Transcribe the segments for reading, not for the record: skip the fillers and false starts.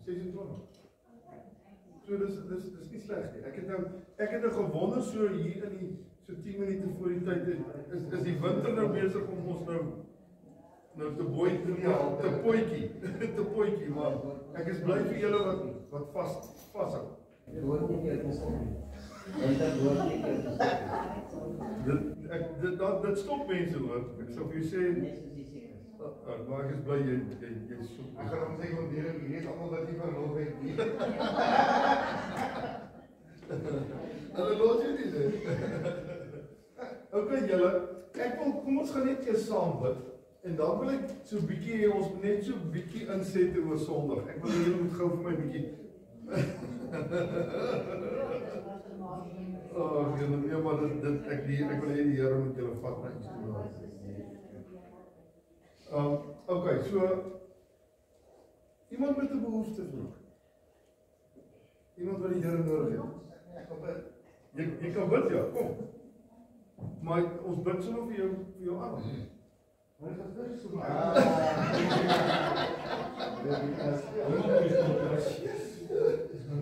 26. So dis nie sleg nie. Ek het nou gewonder so hier in die so 10 minute voor die tyd is die winter nou besig om ons nou te potjie, maar ek is bly vir julle wat vashou. Dit hoort nie meer te stop nie. Dit stop mense hoor. Ek sou vir jou sê maar ek is bly jy soek. Ek gaan hom sê want jy weet almal dat jy van hulp het nie. Hulle los jy nie. Okay julle, kom ons gaan net eers saam bid. En dan wil ek so 'n bietjie ons net so 'n bietjie inset oor Sondag. Ek wil julle moet gou vir my bietjie nee, maar ek wil hê die Here moet julle vat na iets toe. Okay, so iemand met 'n behoefte vir. Iemand wat die Here nodig het. Jy kan bid, ja, kom. Maar ons bid sommer vir jou aan. Maar dit is so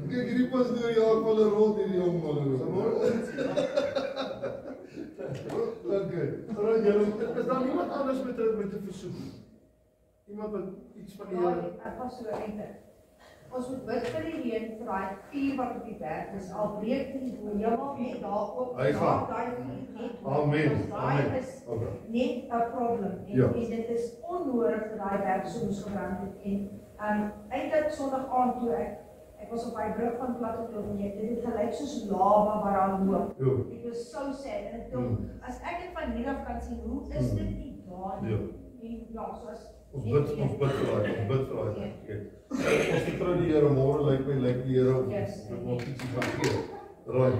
Kyk hierdie pastoor jaag van 'n rond hierdie jong man. Okay. Alraai julle, is daar niemand anders met 'n versoek? Iemand wat iets van die Here. Ek was so eintlik. Ons moet bid vir die reën vir daai vuur wat op die berg is. Al breek die hemel net daar op. Hy gaan. Daai vuur net. Amen. Daai is net 'n probleem. En dit is onnodig dat daai berg so moes gebrand het. En eintlik Sondag aand toe ek was op daai brug van Plattekloof en dit het gelyk soos lava wat daar loop. It was so sad en ek dink as ek dit van hier af kan sien, hoe is dit nie daar nie? Ja, soos Ons bid vir daai. Ons vertrou die Here, môre lyk die Here op. Dit word ietsie van gee. Raai.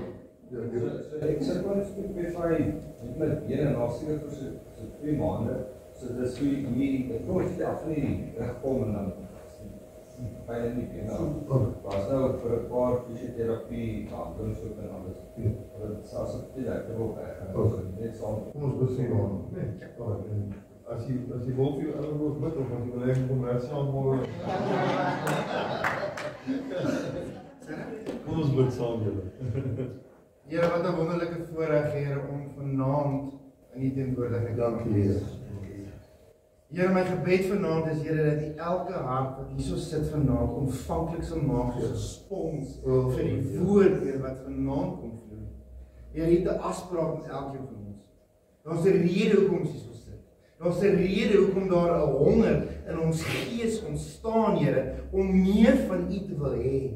Ek sê gewoon Spotify met hier en daar seker vir so 2 maande. So dis hoe hierdie projek af van hierdie regkom en dan baie nie was nou vir 'n paar fisioterapie, behandelings ook en alles. Dit sou so dit ek wil net saam. Kom ons besien dan. Nee. As jy wil vir jou ouers bid of as jy wil hê kom saam môre. Kom ons bid saam julle. Here, wat 'n wonderlike voorreg Here om vanaand in U teenwoordigheid te wees. Here, my gebed vanaand is Here dat U elke hart wat hierso sit vanaand ontvanklik sal maak soos 'n spons vir die woord Here wat vanaand kom vloei. Here, U het 'n afspraak met elkeen van ons. Daar's 'n rede hoekom ons hier sit. Daar's 'n rede hoekom daar 'n honger in ons gees ontstaan, Here, om meer van U te wil hê.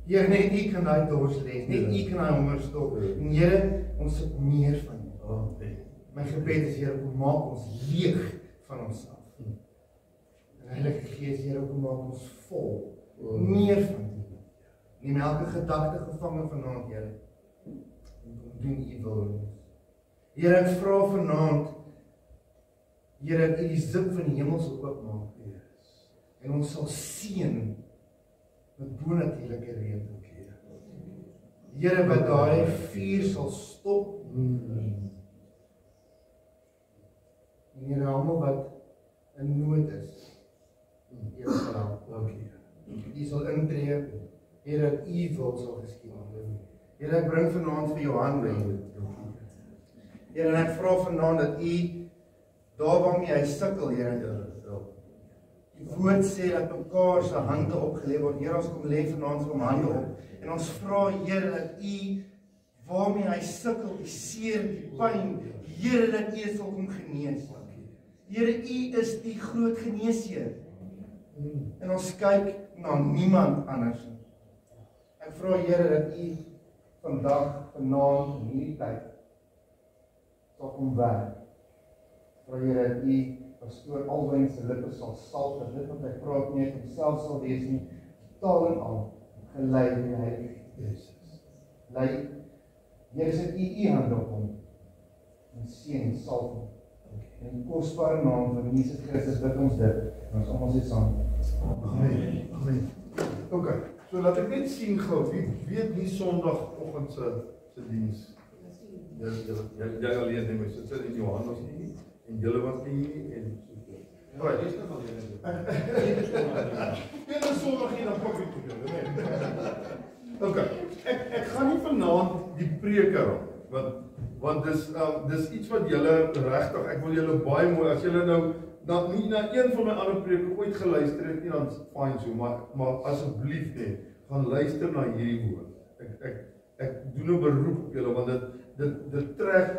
Here, net U kan daai dors les, net U kan daai honger stop. En Here, ons sit meer van U. Amen. My gebed is Here, kom maak ons leeg van onsself. En Heilige Gees, Here, kom maak ons vol, meer van U. Neem elke gedagte gevange vanaand, Here. En kom doen U wil in ons. Here, ek vra vanaand, Here, dat U die zip van die hemel sal oopmaak. En ons sal seën met bonatuurlike reën. Here, wat daai vuur sal stop. En Here, almal wat in nood is, Here sal help. Dankie. U sal intree, Here, dat U wil sal geskied. Here, ek bring vanaand vir Johan by U. Here, en ek vra vanaand dat U daar waarmee hy sukkel, Here, die woord sê dat mekaar se hande opgelê word. Here, ons kom lê vanaand vir hom hande op. En ons vra, Here, dat U waarmee hy sukkel, die seer, die pyn, Here, dat U sal kom genees. Here, U is die groot geneesheer. En ons kyk na niemand anders nie. Ek vra, Here, dat U vandag, vanaand, in hierdie tyd sal kom werk. Vra, Here, dat U pastoor Alwyn se lippe sal salf, dat dit wat hy praat nie uit homself sal wees nie, totaal en al gelei deur die Heilige Gees. Lei, Here, sit U hande op hom en seën en salf hom. In die kosbare naam van Jesus Christus bid ons dit. En ons almal sê saam. Amen. Amen. Okay, so laat ek net sien gou, wie het nie Sondagoggend se diens? Jy alleen nie, maar sit in Johannes nie, en julle was nie, en so. Right. Een Sondag hier dan pak ek vir julle, nee. OK, ek gaan nie vanaand die preek raak, want dis iets wat julle regtig, ek wil julle baie mooi, as julle nou nie na een van my ander preke ooit geluister het nie, dan fine so, maar asseblief net, gaan luister na hierdie woord. Ek doen 'n beroep op julle, want dit trek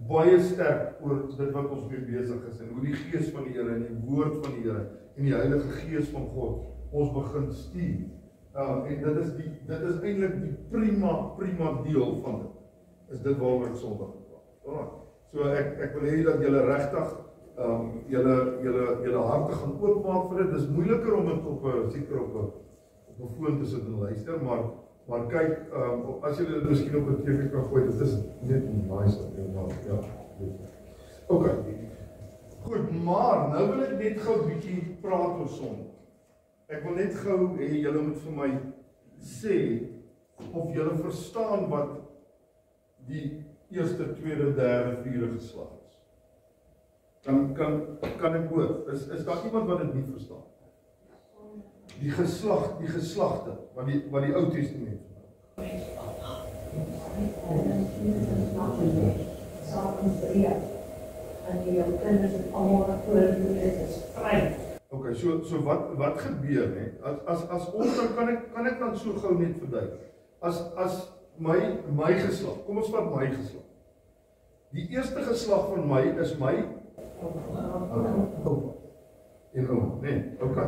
baie sterk oor dit wat ons mee besig is, en hoe die Gees van die Here, en die woord van die Here, en die Heilige Gees van God, ons begin stuur. En dit is eintlik die prima deel van dit, is dit waaroor ek Sondag praat. So ek wil hê dat julle regtig julle harte gaan oopmaak vir dit. Dis moeiliker om dit seker op 'n foon te sit en luister, maar kyk, as julle dit miskien op 'n TV kan gooi, dit is net nice ja. OK. Goed, maar nou wil ek net gou 'n bietjie praat oor Sondag. Ek wil net gou hê julle moet vir my sê of julle verstaan wat die eerste, tweede, derde, vierde geslag is. Kan ek hoor? Is daar iemand wat dit nie verstaan? Die geslagte wat die Ou Testament OK, so wat gebeur, hè? As ons dan kan ek dan so gou net verduidelik. As my geslag, kom ons vat my geslag. Die eerste geslag van my is my oupa. En ouma, nee, OK.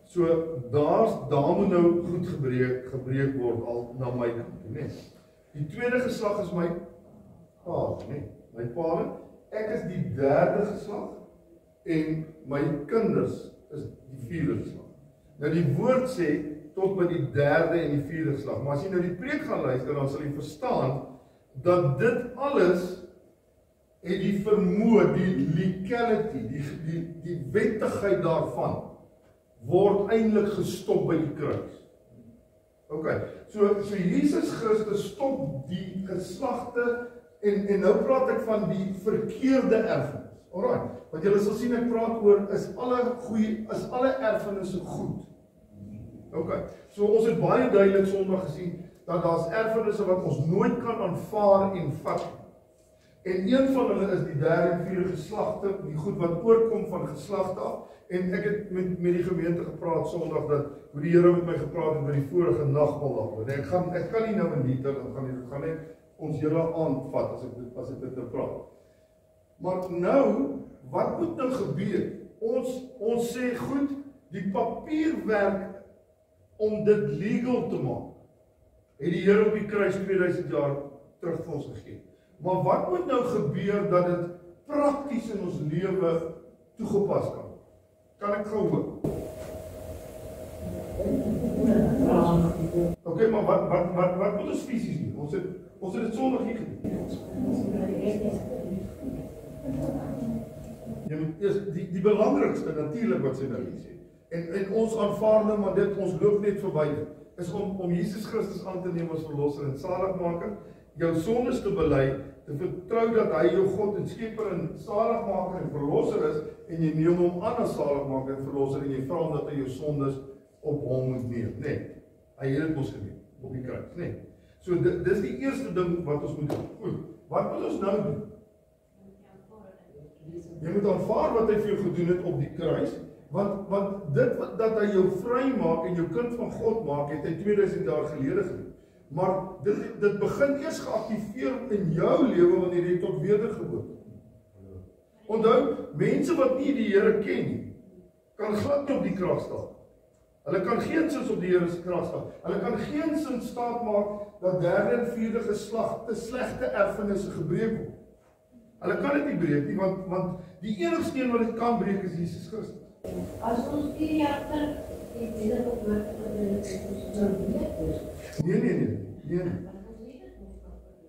So daar moet nou goed gebreek word al na my kant, nee. Die tweede geslag is my pa, nee, my pa. Ek is die derde geslag en my kinders is die vierde geslag. Nou die woord sê tot by die derde en die vierde geslag, maar as jy nou die preek gaan luister, dan sal jy verstaan dat dit alles het die vermoë, die legality, die wettigheid daarvan word eintlik gestop by die kruis. OK, so Jesus Christus stop die geslagte en nou praat ek van die verkeerde erfenis. Alraai, wat julle sal sien ek praat oor is alle erfenisse goed. OK, so ons het baie duidelik Sondag gesien dat daar's erfenisse wat ons nooit kan aanvaar en vat. En een van hulle is die derde en vierde geslagte, die goed wat oorkom van geslagte af. En ek het met die gemeente gepraat Sondag dat hoe die Here met my gepraat het by die vorige nagmaal daaroor. Ek kan nie nou in detail gaan net ons hele aand vat as ek dit nou praat. Maar nou, wat moet nou gebeur? Ons sê goed, die papierwerk om dit legal te maak, het die Here op die kruis 2000 jaar terug vir ons gegee. Maar wat moet nou gebeur dat dit prakties in ons lewe toegepas kan word? Kan ek gou hoor? OK, maar wat moet ons fisies doen? Ons het dit Sondag hier gedoen. Jy moet eers die belangrikste natuurlik wat sy nou sê. En ons aanvaar nou maar dit, ons loop net verby dit. Is om Jesus Christus aan te neem as verlosser en saligmaker, jou sondes te bely, te vertrou dat hy jou God en skepper en saligmaker en verlosser is, en jy neem hom aan as saligmaker en verlosser, en jy vra hom dat hy jou sondes op hom moet neem, nee. Hy het dit ons geneem, op die kruis, nee. So dis die eerste ding wat ons moet doen. Goed, wat moet ons nou doen? Jy moet aanvaar wat hy vir jou gedoen het op die kruis, want dit dat hy jou vry maak en jou kind van God maak, het hy 2000 jaar gelede gedoen. Maar dit begin eers geactiveer in jou lewe wanneer jy tot wedergeboorte kom. Onthou, mense wat nie die Here ken nie, kan glad nie op die krag staan. Hulle kan geensins op die Here se krag staan. Hulle kan geensins staat maak dat derde en vierde geslag te slegte erfenisse gebreek word. Hulle kan dit nie breek nie, want die enigste een wat dit kan breek is Jesus Christus. As ons 4 jaar terug die wedergeboorte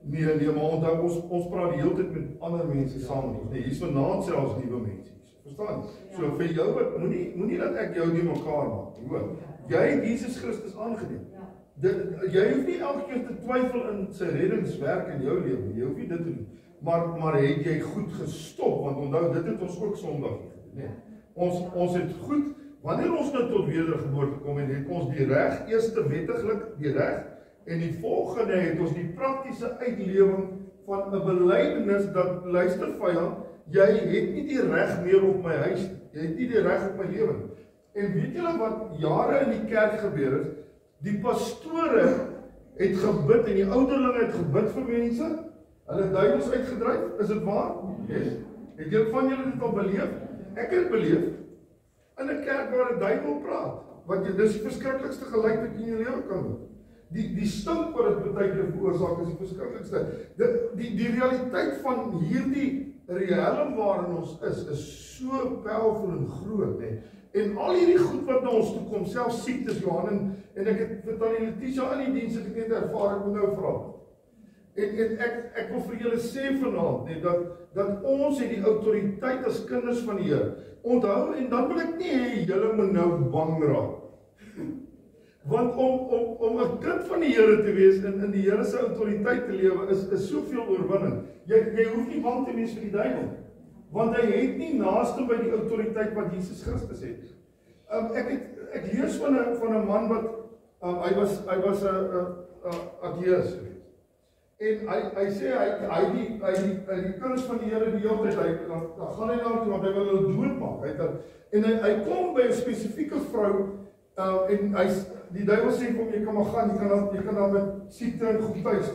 Nee, maar onthou ons praat die hele tyd met ander mense saam met ons. Nee, hier's vanaand selfs nuwe mense. Verstaan? So vir jou wat moenie dat ek jou nie mekaar maak nie, hoor. Jy het Jesus Christus aangeneem. Jy hoef nie elke keer te twyfel in sy reddingswerk in jou lewe. Jy hoef nie dit te doen. Maar het jy goed gestop, want onthou dit het ons ook Sondag gedoen, nee. Ons het goed Wanneer ons nou tot wedergeboorte kom en het ons die reg, eerste wettiglik die reg, en die volgende het ons die praktiese uitlewing van 'n belydenis dat, luister vyand, jy het nie die reg meer op my huis nie, jy het nie die reg op my lewe nie. En weet julle wat jare in die kerk gebeur het? Die pastore het gebid en die ouderlinge het gebid vir mense, hulle duiwels uitgedryf, is dit waar? Yes. Het julle van julle dit al beleef? Ek het beleef in 'n kerk waar 'n duiwel praat, wat jy dis die verskriklikste geluid wat jy in jou lewe kan hoor. Die stink wat dit baie keer veroorsaak is die verskriklikste. Die realiteit van hierdie riem waarin ons is so powerful en groot, hè. En al hierdie goed wat na ons toe kom, selfs siektes, Johan, en ek het vir Tannie Letitia in die diens het ek net ervaar, ek moet nou vra. En ek wil vir julle sê vanaand, nee, dat ons het die autoriteit as kinders van die Here. Onthou, en dan wil ek nie hê julle moet nou bang raak. Want om 'n kind van die Here te wees in die Here se autoriteit te lewe is soveel oorwinning. Jy hoef nie bang te wees vir die duiwel, want hy het nie naaste by die autoriteit wat Jesus Christus het. Ek lees van 'n man wat hy was 'n ateïs geweest. En hy sê hy die kinders van die Here die hele tyd dan gaan hy daar toe want hy wil hulle doodmaak. Hy kom by 'n spesifieke vrou en die duiwel sê vir hom, jy kan maar gaan, jy kan dan met siekte en goed tuis.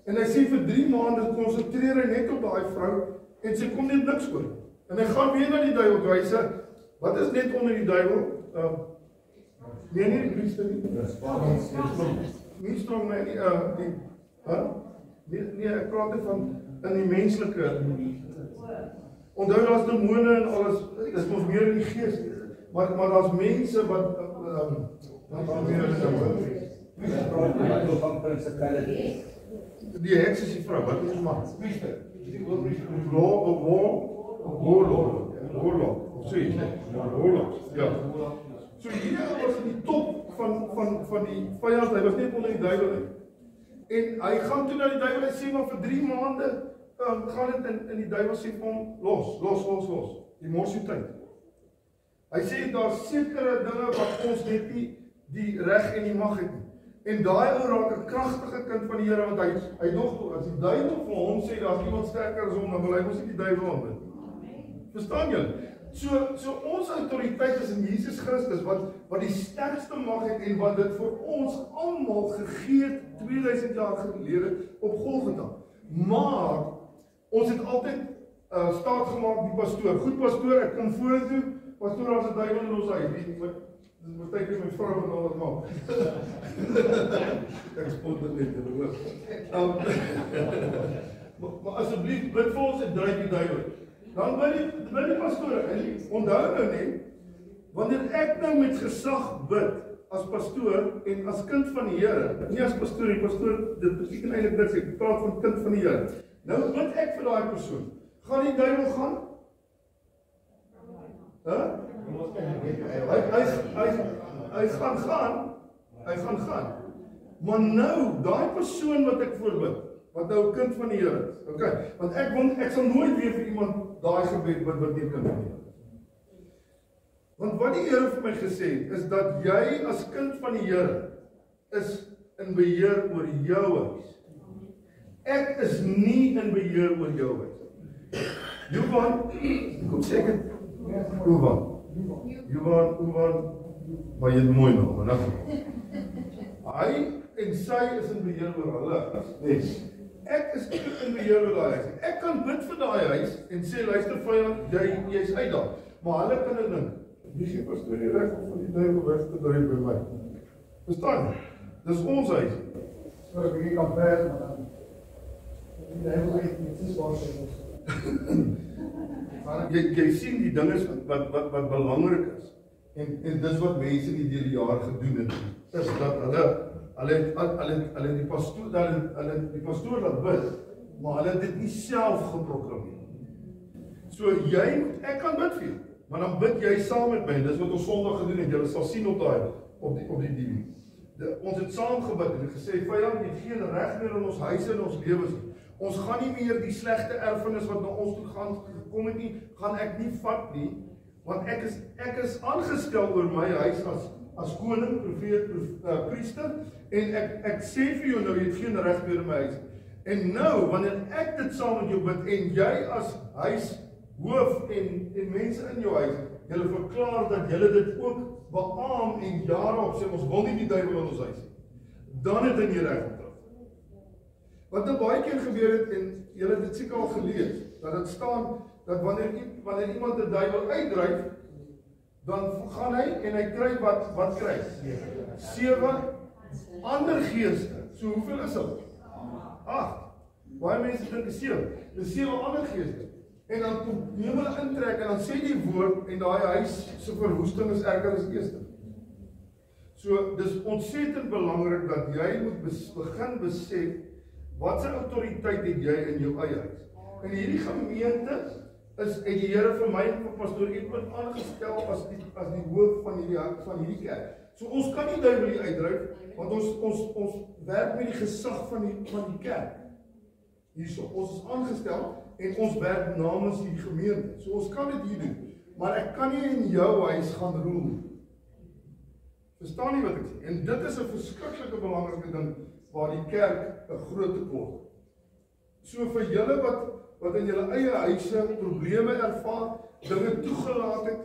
En hy sê vir 3 maande konsentreer hy net op daai vrou en sy kom net niks oor. En hy gaan weer na die duiwel toe. Hy sê, wat is net onder die duiwel? Nee, Christus nie. Nie strong nie, nee, ek praat net van in die menslike. Onthou daar's demone en alles, dis mos meer in die gees. Maar daar's mense wat die heks is die vrou, wat is die man? Priester. Warlock. Ja. So hier was die top van die vyand, hy was net onder die duiwel. En hy gaan toe na die duiwel en sê maar vir 3 maande gaan dit in die duiwel sê vir hom, los. Die mors jou tyd. Hy sê daar's sekere dinge wat ons net nie die reg en die mag het nie. En daai ou raak 'n kragtige kind van die Here want hy dog as die duiwel vir hom sê daar's iemand sterker as hom, dan wil hy mos nie die duiwel aanbid. Verstaan julle? So ons autoriteit is in Jesus Christus wat die sterkste mag het en wat dit vir ons almal gegee het 2000 jaar gelede op Golgotha. Maar ons het altyd staat gemaak die pastoor. Goed pastoor, ek kom vorentoe. Pastoor, as 'n duiwel in ons huis. Dis baie keer my vrou en al maak. Ek spot dit net in die hoor. Maar asseblief bid vir ons en dryf die duiwel. Dan bid die pastoor. En onthou nou net, wanneer ek nou met gesag bid as pastoor en as kind van die Here, nie as pastoor, die pastoor, dit beteken eintlik niks, ek praat van kind van die Here. Nou bid ek vir daai persoon. Gaan die duiwel gaan? Hy gaan gaan. Maar nou, daai persoon wat ek voorbid, wat nou 'n kind van die Here is. Okay, want ek sal nooit weer vir iemand daai gebed bid wat nie kind van die Here is. Want wat die Here vir my gesê het, is dat jy as kind van die Here is in beheer oor jou huis. Ek is nie in beheer oor jou huis. Johan, kom sê ek het Johan, maar jy het mooi nog, maar hy en sy is in beheer oor hulle. Nee. Ek is nie in beheer oor daai huis. Ek kan bid vir daai huis en sê, luister vyand, jy's uit daar. Maar hulle kan dit dink. Wie gee pastoor die reg om van die duiwel weg te dryf by my? Verstaan? Dis ons huis. So ek bietjie kan praat, maar dan die duiwel het net so swaar ons. Jy sien die dinge wat belangrik is. En dis wat mense nie deur die jaar gedoen het. Is dat hulle die pastoor laat bid, maar hulle het dit nie self geproklameer. So ek kan bid vir jou, maar dan bid jy saam met my. Dis wat ons Sondag gedoen het. Julle sal sien op die diens. Ons het saam gebid en gesê, vyand, jy het geen reg meer in ons huise en ons lewens nie. Ons gaan nie meer die slegte erfenis wat na ons toe gekom het nie, gaan ek nie vat nie. Want ek is aangestel oor my huis as koning, profeet, priester, en ek sê vir jou nou, jy het geen reg meer in my huis. En nou, wanneer ek dit saam met jou bid, en jy as huishoof en mense in jou huis, julle verklaar dat julle dit ook beaam en jare sê, ons wil nie die duiwel in ons huis hê. Dan het hy nie reg getrap. Wat nou baie keer gebeur het, en julle het dit seker al gelees, dat dit staan, dat wanneer iemand 'n duiwel uitdryf, dan gaan hy en hy kry wat kry? 7 ander geeste. So hoeveel is dit? 8. Baie mense dink is 7. Dis 7 ander geeste. En dan neem hulle intrek en dan sê die woord en daai huis se verwoesting is erger as die eerste. So dis ontsettend belangrik dat jy moet begin besef wat se autoriteit het jy in jou eie huis. In hierdie gemeente het die Here vir my en vir pastoor Edmund aangestel as die hoof van hierdie kerk. So ons kan nie duiwel hier uitdryf, want ons werk met die gesag van die kerk. Hierso, ons is aangestel en ons werk namens die gemeente. So ons kan dit hier doen, maar ek kan nie in jou huis gaan roel. Verstaan nie wat ek sê? En dit is 'n verskriklike belangrike ding waar die kerk 'n groot tekort. So vir julle wat in julle eie huise probleme ervaar, dinge toegelaat het,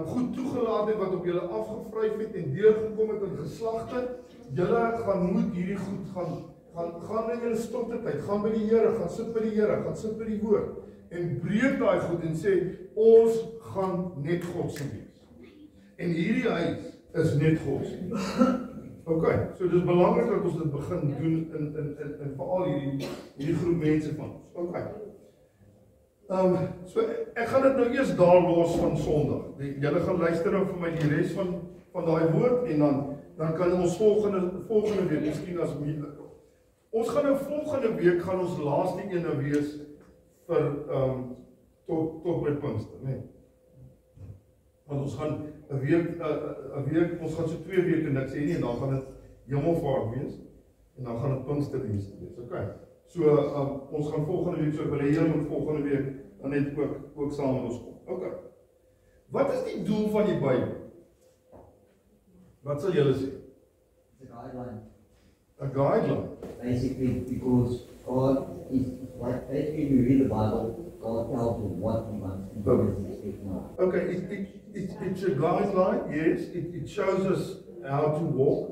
goed toegelaat het wat op julle afgevryf het en deurgekom het in geslagte, julle gaan moet hierdie goed gaan in julle stilte tyd, gaan by die Here, gaan sit by die Here, gaan sit by die woord en breek daai goed en sê ons gaan net God se wees. En hierdie huis is net God se. Okay, so dis belangrik dat ons dit begin doen in veral hierdie groep mense van ons. Okay. So ek gaan dit nou eers daar los van Sondag. Julle gaan luister nou vir my die res van daai woord en dan kan ons volgende week miskien as ons gaan nou volgende week gaan ons laaste een nou wees vir tot by Pinkster, né? Want ons gaan 'n week, ons gaan so 2 weke niks sê nie en dan gaan dit Hemelvaart wees en dan gaan dit Pinksterdienste wees. Okay. So ons gaan volgende week, so ek wil hê julle moet volgende week dan net ook saam met ons kom. Okay. Wat is die doel van die Bybel? Wat sal julle sê? It's a guideline. A guideline. Basically, because God is like basically you read the Bible, God tells you what He wants to do and expect more. Okay, it's a guideline, yes. It shows us how to walk.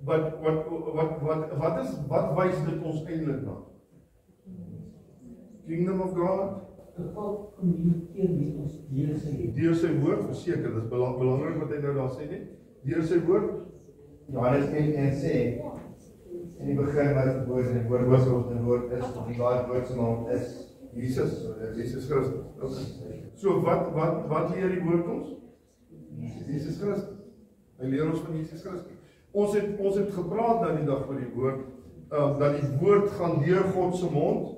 But wat wys dit ons eintlik na? Kingdom of God. God communiceer met ons deur sy woord, verseker, dis belangrik wat hy nou daar sê nie. Deur sy woord. Johannes 1 sê in die begin was die woord en die woord was God en die woord is die woord se naam is Jesus Christus. Okay. So wat leer die woord ons? Jesus Christus. Hy leer ons van Jesus Christus. Ons het gepraat nou die dag van die woord, dat die woord gaan deur God se mond.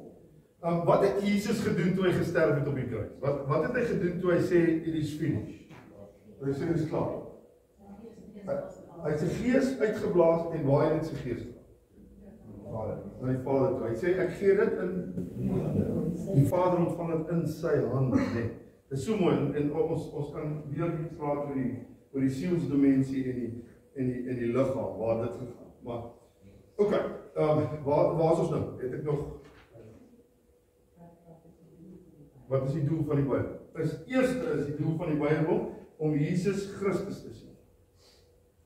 Wat het Jesus gedoen toe hy gesterf het op die kruis? Wat het hy gedoen toe hy sê it is finished? Hy sê dit is klaar. Hy het sy gees uitgeblaas en waar hy het sy gees Vader, na die Vader toe. Hy sê ek gee dit in die Vader ontvang dit in sy hande, nee. Dit is so mooi en ons kan weer iets praat oor die sielsdimensie en die liggaam waar dit gegaan. Maar okay, waar is ons nou? Het ek nog wat is die doel van die Bybel? Eerste is die doel van die Bybel om Jesus Christus te sien.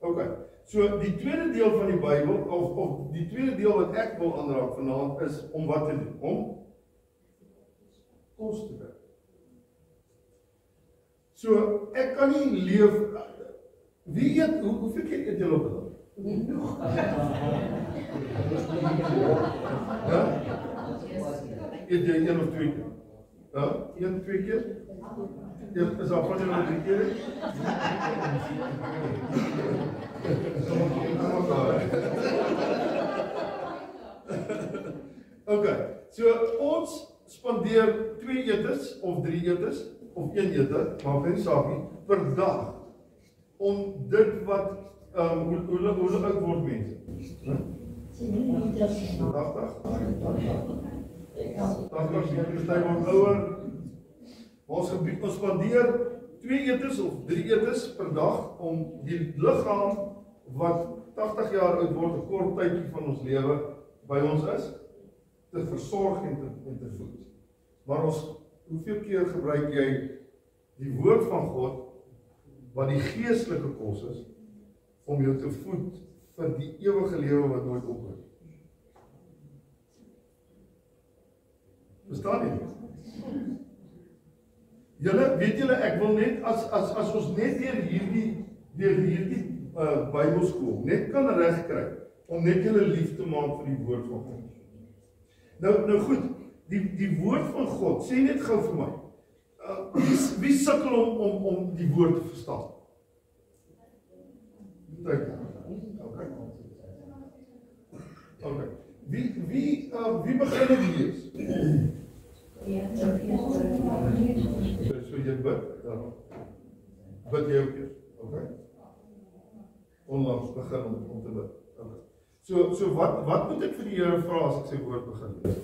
Okay. So die tweede deel van die Bybel of die tweede deel wat ek wil aanraak vanaand is om wat te doen? Om kos te bring. So ek kan nie leef. Wie eet hoeveel keer eet julle op 'n dag? Ja? Eet jy 1 of 2 keer? Ja, 1, 2 keer? Ja, is al van julle 3 keer? Okay, so ons spandeer 2 etes of 3 etes of 1 ete, maar geen saak nie, per dag om dit wat hoe oud word mense? 80 word ouer. Ons spandeer 2 etes of 3 etes per dag om die liggaam wat 80 jaar oud word, 'n kort tydjie van ons lewe by ons is, te versorg en te voed. Maar hoeveel keer gebruik jy die woord van God, wat die geestelike kos is, om jou te voed vir die ewige lewe wat nooit ophou? Verstaan jy? Weet julle, ek wil net, as ons net deur hierdie Bybelskool net kan regkry, om net julle lief te maak vir die woord van God. Nou goed, die woord van God, sê net gou vir my, wie sukkel om die woord te verstaan? Okay. Wie begin dit lees? So jy bid? Bid jy ook eers? Okay. Onlangs begin om te bid. Okay. So wat moet ek vir die Here vra as ek sy woord begin lees?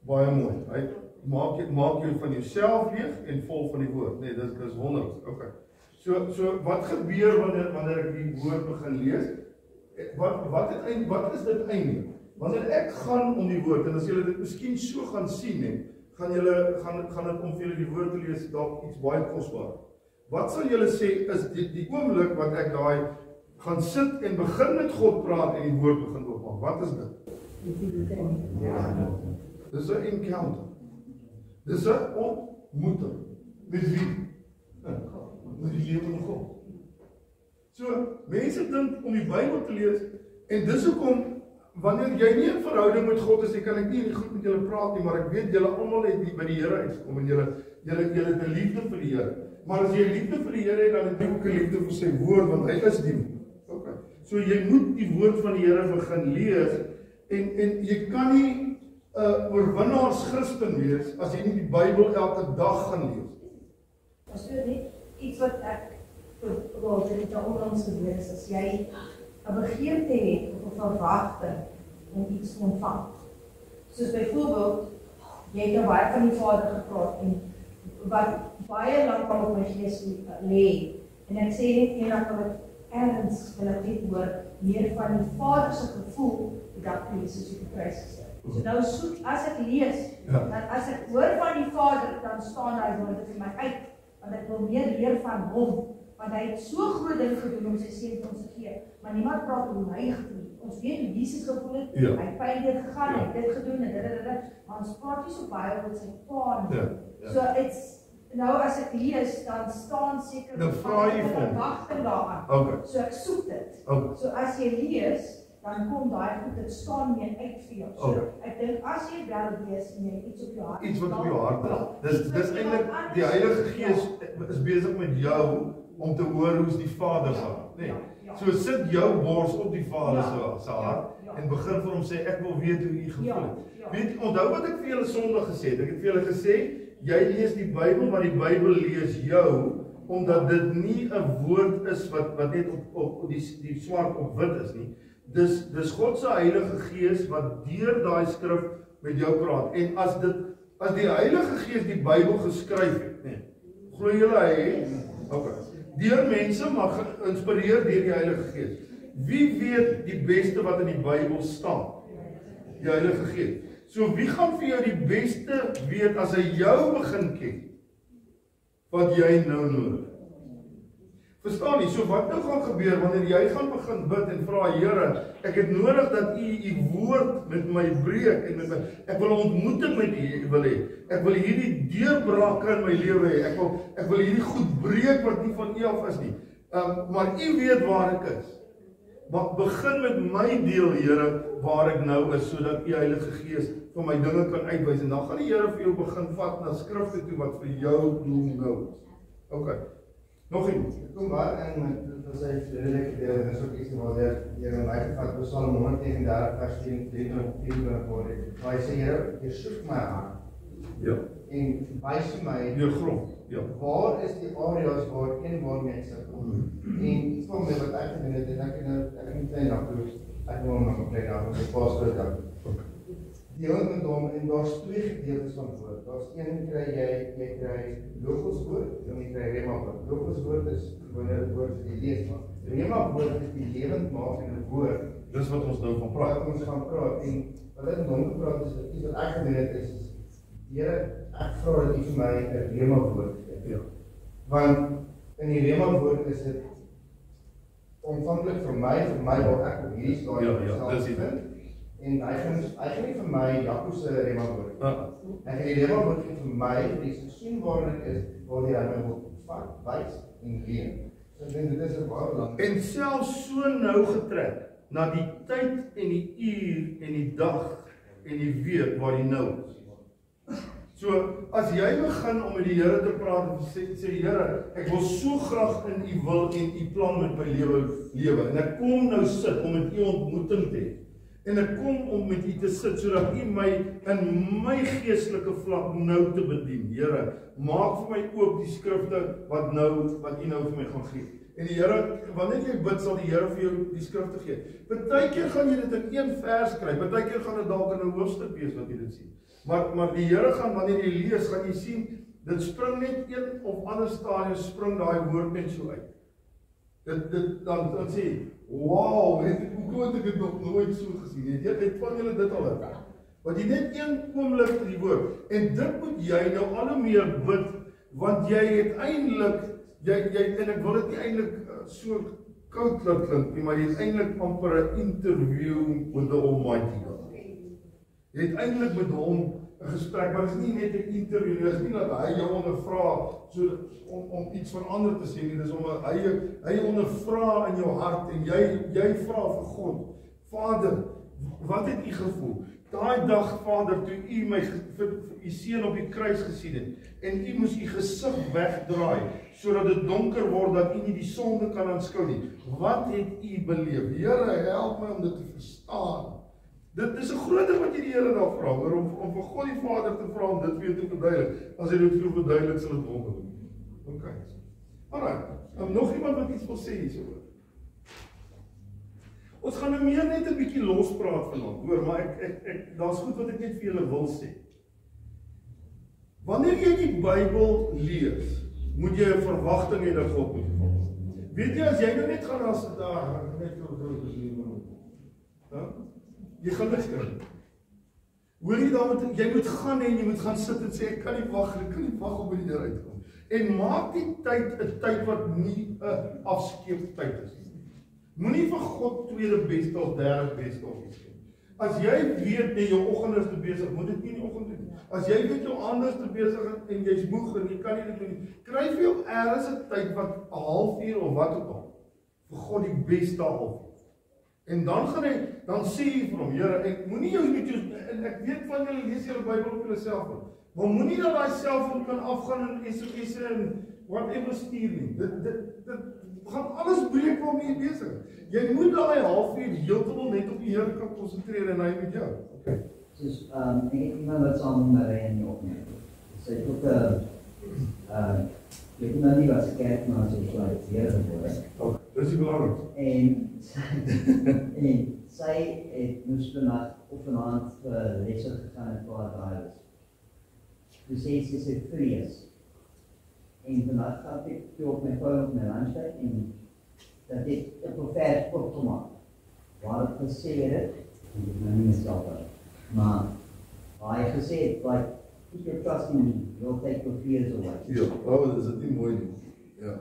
Baie mooi. Hy maak jou van jouself leeg en vol van die woord. Nee, dis wonderlik. Okay. So wat gebeur wanneer ek die woord begin lees? Wat is dit eintlik? Wanneer ek gaan om die woord, en as julle dit miskien so gaan sien, gaan dit om vir julle die woord te lees dalk iets baie kosbaar. Wat sal julle sê is die oomblik wat ek daai gaan sit en begin met God praat en die woord begin oopmaak? Wat is dit? Dis 'n encounter. Dis 'n ontmoeting. Met wie? Met die lewe van God. So, mense dink om die Bybel te lees, en dis hoekom, wanneer jy nie 'n verhouding met God is, kan ek nie goed met julle praat nie, maar ek weet julle almal het by die Here uitgekom, en julle het 'n liefde vir die Here. Maar as jy liefde vir die Here het, dan het jy ook 'n liefde vir sy woord, want hy is die. Okay. So jy moet die woord van die Here begin lees, en jy kan nie 'n oorwinnaars Christen wees, as jy nie die Bybel elke dag gaan lees. As jy net iets wat ek wel, dit het onlangs gebeur is, as jy 'n begeerte het of 'n verwagting om iets te ontvang. Soos byvoorbeeld, jy het baie van die Vader gepraat en wat baie lank al op my gees lê. En ek sê net eendag wat ergens wil ek net hoor meer van die Vader se gevoel dat Jesus op die kruis gestorf het. So nou soek as ek lees, dan as ek hoor van die Vader, dan staan hy woorde vir my uit, want ek wil meer leer van hom. Want hy het so groot ding gedoen om sy seun vir ons te gee, maar niemand praat hoe hy gevoel het. Ons weet hoe Jesus gevoel het, hy het pyn deur gegaan, hy het dit gedoen en dit, maar ons praat nie so baie oor sy pa nie. So nou as ek lees, dan staan seker nou vra jy vir verwagting daaraan. Okay. So ek soek dit. Okay. So as jy lees, dan kom daai goed, dit staan meer uit vir jou. So Okay. ek dink as jy wel lees en jy iets op jou hart, iets wat op jou hart is. Dis eintlik die Heilige Gees is besig met jou om te hoor hoe's die Vader se hart, nee. So sit jou bors op die Vader se hart en begin vir hom sê, ek wil weet hoe u gevoel het. Weet, onthou wat ek vir julle Sondag gesê het. Ek het vir julle gesê, jy lees die Bybel, maar die Bybel lees jou, omdat dit nie 'n woord is wat net op die swart op wit is nie. Dis God se Heilige Gees wat deur daai skrif met jou praat. En as die Heilige Gees die Bybel geskryf het, nee. Glo julle hy het? Okay. Deur mense, maar geïnspireer deur die Heilige Gees. Wie weet die beste wat in die Bybel staan? Die Heilige Gees. So wie gaan vir jou die beste weet as hy jou begin ken? Wat jy nou nodig. Verstaan nie, so wat nou gaan gebeur wanneer jy gaan begin bid en vra Here, ek het nodig dat u woord met my breek en met my, ek wil 'n ontmoeting met u wil hê. Ek wil hierdie deurbrake in my lewe hê. Ek wil hierdie goed breek wat nie van u af is nie. Maar u weet waar ek is. Maar begin met my deel, Here, waar ek nou is, sodat u Heilige Gees vir my dinge kan uitwys en dan gaan die Here vir jou begin vat na skrifte toe wat vir jou doel nou is. Okay. Nog iemand? Kom maar in met sy redelike deel, dis ook iets wat jy in my gevat, Psalm 139 vers 23 word. Waar hy sê, Here, jy soek my hart. Ja. En wys my Jou grond. Ja. Waar is die areas waarmee ek sukkel? En iets van my wat ek gedoen het, en ek het nie klein dag toe, ek wil my klein dag, my pastor dag. deel met hom en daar's twee gedeeltes van woord. Daar's een kry jy kry logos woord en jy kry rema woord. Logos woord is gewone woord wat jy lees maar. Rema woord is die lewendmakende woord. Dis wat ons nou van praat. Ons gaan praat en wat ek met hom gepraat is dat iets wat ek gedoen het is Here, ek vra dat U vir my 'n rema woord gee. Ja. Want in die rema woord is dit ontvanklik vir my waar ek op hierdie stadium dis dit. En hy gaan nie vir my Jakob se rema woord. Hy gaan die rema woord gee vir my, die seisoen waarin ek is, waar hy my wil vat, wys en leer. So ek dink dit is 'n baie belangrik. En selfs so nou getrek na die tyd en die uur en die dag en die week waar hy nou is. So, as jy begin om met die Here te praat en sê Here, ek wil so graag in U wil en U plan met my lewe en ek kom nou sit om met U ontmoeting te hê. En ek kom om met U te sit sodat U my in my geestelike vlak nou te bedien. Here, maak vir my oop die skrifte wat U nou vir my gaan gee. En die Here, wanneer jy bid, sal die Here vir jou die skrifte gee. Partykeer gaan jy dit in een vers kry, partykeer gaan dit dalk in 'n hoofstuk wees wat jy dit sien. Maar die Here gaan, wanneer jy lees, gaan jy sien, dit spring net een of ander stadium, spring daai woord net so uit. Dan sê, wow, hoe het ek dit nog nooit so gesien? Het van julle dit al het? Want jy net een oomblik die woord, en dit moet jy nou al hoe meer bid, want jy het eintlik, en ek wil dit nie eintlik so koud laat klink nie, maar jy het eintlik amper 'n interview with the Almighty God. Jy het eintlik met hom 'n gesprek, maar dit is nie net 'n interview nie, dit is nie dat hy jou ondervra so om iets van ander te sê nie, dis om hy ondervra in jou hart en jy vra vir God, Vader, wat het U gevoel? Daai dag, Vader, toe U my vir U seun op die kruis gesien het en U moes U gesig wegdraai sodat dit donker word dat U nie die sonde kan aanskou nie. Wat het U beleef? Here, help my om dit te verstaan. Dit is 'n groot ding wat jy die Here daar vra, om vir God die Vader te vra om dit vir jou te verduidelik. As hy dit vir jou verduidelik, sal dit wonder. Okay. Alright. Nog iemand wat iets wil sê hierso? Ons gaan nou meer net 'n bietjie lospraat vanaand, hoor, maar ek daar's goed wat ek net vir julle wil sê. Wanneer jy die Bybel lees, moet jy 'n verwagting hê dat God moet volg. Weet jy, as jy nou net gaan as daar net so groot is hier, jy gaan niks kry. Hoor jy, jy moet gaan en jy moet gaan sit en sê, ek kan nie wag om by die deur uit te kom. En maak die tyd 'n tyd wat nie 'n afskeeptyd is nie. Moenie vir God tweede beste of derde beste of iets doen. As jy weet dat jou oggend is te besig, moet dit nie in die oggend doen. As jy weet jou aand is te besig en jy's moeg en jy kan nie dit doen nie, kry vir jou eers 'n tyd wat 'n halfuur of wat ook al vir God die beste halfuur. En dan sê jy vir hom, Here, ek moenie jou met jou, en ek weet van julle lees julle Bybel op julle selfoon, maar moenie dat daai selfoon kan afgaan in SMS'e en whatever stuur nie. Dit gaan alles breek waarmee jy besig is. Jy moet daai halfuur heeltemal net op die Here kan konsentreer en hy met jou. Okay. Dus ek het iemand wat saam met my ry in die opneem. Sy het ook ek weet nou nie wat sy kerk, maar sy is like Here geworden. Dis die belangrikste. En sy het moes vanaand lesse gegaan in paar drivers. Toe sê sy vrees. En vandaag gaat ik op mijn phone op mijn lunchtime en dat dit een profeet opgemaakt. Waar het gezegd is, ik weet nou niet meer zelf uit, maar waar hij gezegd, like, put your trust in me, you'll take your fears away. Ja, is dit nie mooi nie. Ja.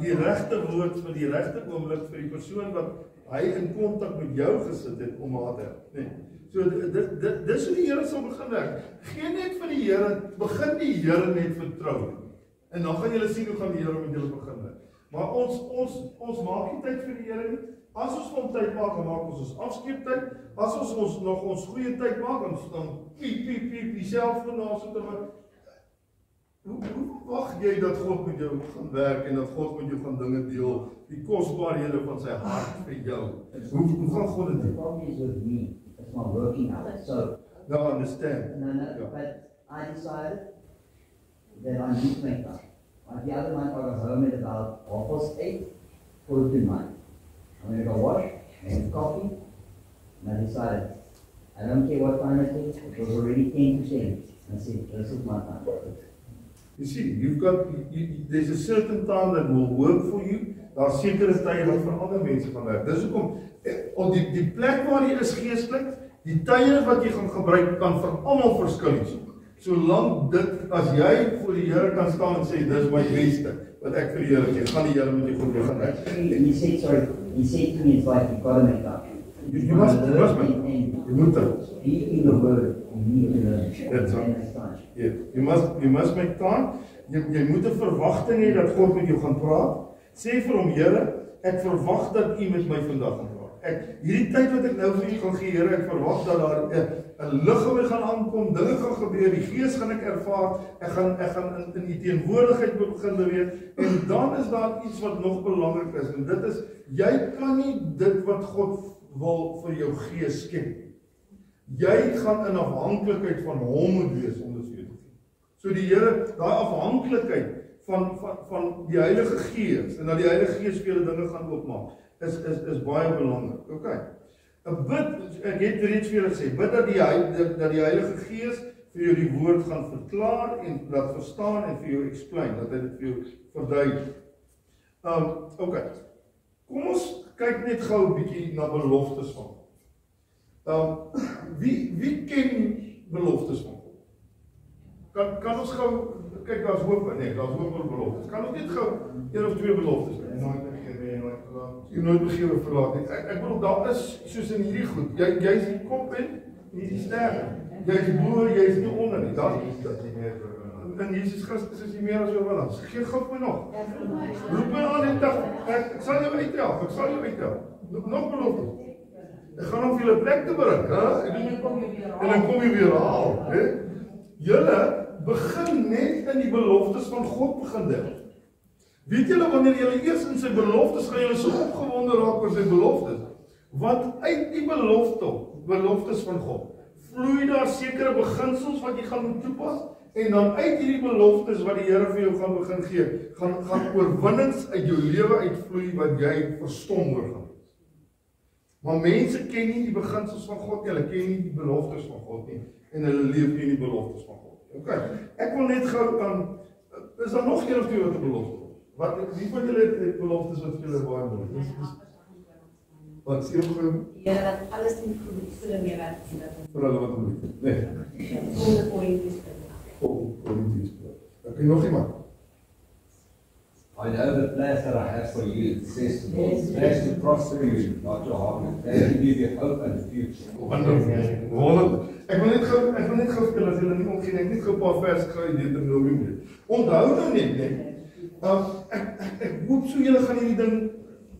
Die regte woord vir die regte oomblik vir die persoon wat hy in kontak met jou gesit het om haar te help. Nee. So dis hoe die Here sal begin werk. Geen net vir die Here, begin die Here net vertrou. En dan gaan julle sien hoe gaan die Here met julle begin werk. Maar ons maak nie tyd vir die Here nie. As ons van tyd maak, dan maak ons afskeeptyd. As ons nog ons goeie tyd maak, dan piep die selfoon daar sit en hoe wag jy dat God met jou gaan werk en dat God met jou gaan dinge deel, die kosbaarhede van sy hart vir jou? Hoe gaan God dit doen? The problem is with me, it's my working hours. So No, I understand. No, but I decided that I need to make time. Like the other night I got home at about 8:30, 9. I'm going to go wash, have coffee, and I decided I don't care what time it is, it was already 10 to 10. I said, this is my time. You see, there's a certain time that will work for you. Daar sekere tye wat vir ander mense gaan werk. Dis hoekom op die plek waar jy is geestelik, die tye wat jy gaan gebruik kan vir almal verskil. Solank dit, as jy voor die Here kan staan en sê, dis my beste, wat ek vir die Here gee, gaan die Here met jou goed begin werk. He said, sorry, he said to me, it's like, you've got to make up. You must be in the word, you need to learn. That's right. Yeah. You must make time. Jy moet 'n verwagting hê dat God met jou gaan praat. Sê vir hom, Here, ek verwag dat U met my vandag gaan praat. Hierdie tyd wat ek nou vir U gaan gee, Here, ek verwag dat daar 'n lig oor gaan aankom, dinge gaan gebeur, die Gees gaan ek ervaar, ek gaan in U teenwoordigheid begin beweeg, en dan is daar iets wat nog belangrik is, en dit is, jy kan nie dit wat God wil vir jou gee skep. Jy gaan in afhanklikheid van hom moet wees om dit vir jou te gee. So die Here, daai afhanklikheid van die Heilige Gees, en dat die Heilige Gees vir julle dinge gaan oopmaak, is baie belangrik. Okay. 'n Bid, ek het reeds vir julle gesê, bid dat die Heilige Gees vir jou die woord gaan verklaar en dat verstaan en vir jou explain, dat hy dit vir jou verduidelik. Okay. Kom ons kyk net gou 'n bietjie na beloftes van God. Wie ken beloftes van God? Kan ons gou kyk, daar's hoop, nee, daar's hoop oor beloftes. Kan ons net gou een of twee beloftes kry? Nooit begewe verlaat nie. Ek bedoel, daar is soos in hierdie goed. Jy is die kop en jy is die ster. Jy is bo, jy is nie onder nie. Daar is nie meer in Jesus Christus is nie meer as oorwinnaar. Gee God my nog. Roep my aan en ek sal jou uithelp. Ek sal jou uithelp. Nog beloftes. Ek gaan hom vir julle plek te bring, hè? En dan kom jy weer haal, hè? Julle begin net in die beloftes van God begin dink. Weet julle, wanneer julle eers in sy beloftes gaan, julle so opgewonde raak oor sy beloftes, want uit die beloftes van God, vloei daar sekere beginsels wat jy gaan moet toepas, en dan uit hierdie beloftes wat die Here vir jou gaan begin gee, gaan oorwinnings uit jou lewe uitvloei wat jy verstom oor gaan. Maar mense ken nie die beginsels van God nie, hulle ken nie die beloftes van God nie, en hulle leef nie in die beloftes van God nie. Okay, ek wil net gou aan, is daar nog een of twee wat 'n belofte? Wie van julle het beloftes wat julle baie mooi? Wat sê jy? Here dat alles in goeie meewerk vir hulle wat mooi. Nee. Sonder Korintiërs. Korintiërs. Ek nog iemand. I know the plans that I have for you, it says to me, plans to prosper you, not to harm you, plans to give you hope and future. Wonderlik. Ek wil net gou vir julle as julle nie omgee, ek net gou 'n paar verse gou uit Deuteronomium lees. Onthou nou net, ek hoop so julle gaan hierdie ding,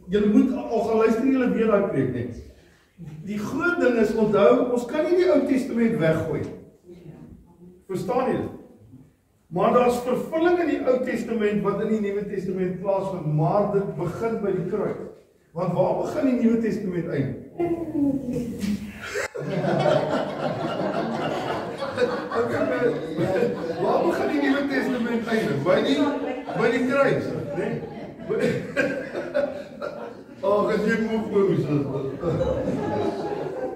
julle moet al gaan luister julle weer daai preek net. Die groot ding is, onthou, ons kan nie die Ou Testament weggooi. Verstaan jy dit? Maar daar's vervulling in die Ou Testament wat in die Nuwe Testament plaasvind, maar dit begin by die kruis. Want waar begin die Nuwe Testament eindig? Waar begin die Nuwe Testament eindig? By die kruis, né? As jy moeg moes.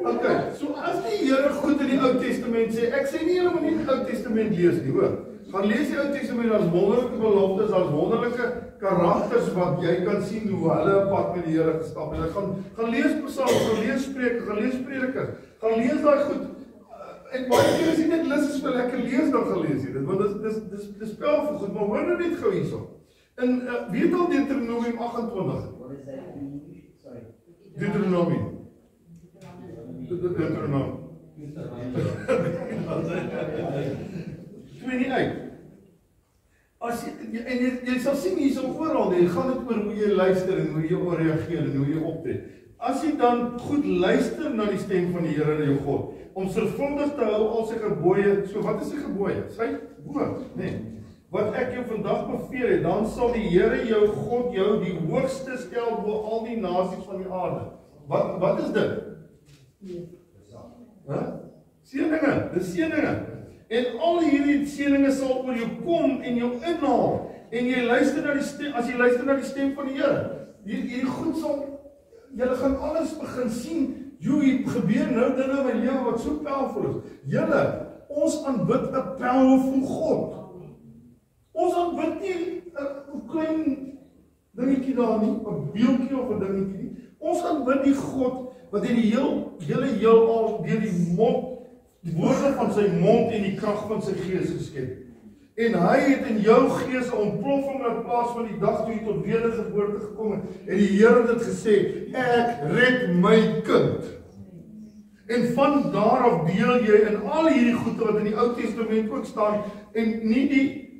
Okay, so as die Here goed in die Ou Testament sê, ek sê nie julle moet nie die Ou Testament lees nie, hoor. Gaan lees die Ou Testament, daar's wonderlike beloftes, daar's wonderlike karakters wat jy kan sien hoe hulle 'n pad met die Here gestap het. Gaan lees Psalms, gaan lees Spreuke, gaan lees Predikers, gaan lees daai goed. En baie keer as jy net lus is vir lekker lees, dan gaan lees jy dit, want dis spel vir goed, maar hoor nou net gou hierso. In weet al Deuteronomium 28. What is that in English? Sorry. Deuteronomium. Twee nie uit. Jy sal sien hierso oral, jy gaan dit oor hoe jy luister en hoe jy reageer en hoe jy optree. As jy dan goed luister na die stem van die Here jou God, om sorgvuldig te hou al sy gebooie, so wat is sy gebooie? Sy woord, nee. Wat ek jou vandag beveel het, dan sal die Here jou God jou die hoogste stel bo al die nasies van die aarde. Wat is dit? Seëninge, dis seëninge. En al hierdie seëninge sal oor jou kom en jou inhaal. En jy luister na die stem, as jy luister na die stem van die Here, hierdie goed sal, julle gaan alles begin sien. Jy gebeur nou dinge in my lewe wat so powerful is. Julle, ons aanbid 'n powerful God. Ons aanbid nie 'n klein dingetjie daar nie, 'n beeldjie of 'n dingetjie nie. Ons aanbid die God wat in die hele heelal deur die woorde van sy mond en die krag van sy gees geskep. En hy het in jou gees 'n ontploffing laat plaas van die dag toe jy tot wedergeboorte gekom het. En die Here het gesê, ek red my kind. En van daar af deel jy in al hierdie goede wat in die Ou Testament ook staan, en nie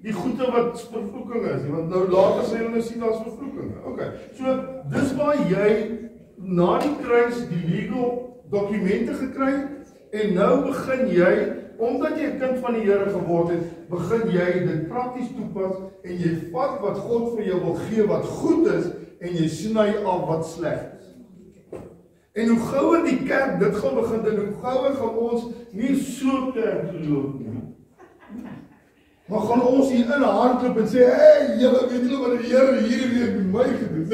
die goede wat vervloeking is nie, want nou later sê hulle sien daar's vervloeking. Okay, so dis waar jy na die kruis die legal dokumente gekry het, en nou begin jy, omdat jy 'n kind van die Here geword het, begin jy dit prakties toepas, en jy vat wat God vir jou wil gee wat goed is, en jy sny af wat sleg is. En hoe gouer die kerk dit gaan begin doen, hoe gouer gaan ons nie so kerk loop nie. Maar gaan ons hier in hardloop en sê, hey, julle weet julle wat die Here hierdie week met my gedoen.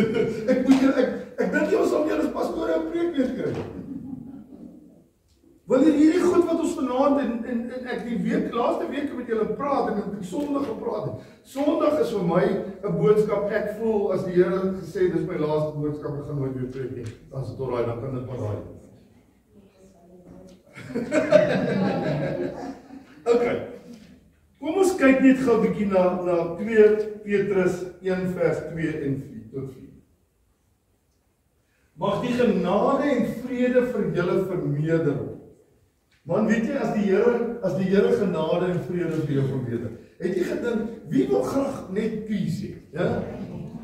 Ek dink jy ons sal weer as pastoor 'n preek weer kry. Wanneer hierdie goed wat ons vanaand en ek die laaste week met julle praat en ek Sondag gepraat het. Sondag is vir my 'n boodskap. Ek voel as die Here gesê dis my laaste boodskap, ek gaan nooit weer preek nie. Dan is dit alraai, dan kan dit maar raai. Okay. Kom ons kyk net gou 'n bietjie na 2 Petrus 1 vers 2 en 4 tot 4. Mag die genade en vrede vir julle vermeerder word. Man, weet jy, as die Here genade en vrede vir jou vermeerder, het jy gedink, wie wil graag net peace hê? Ja?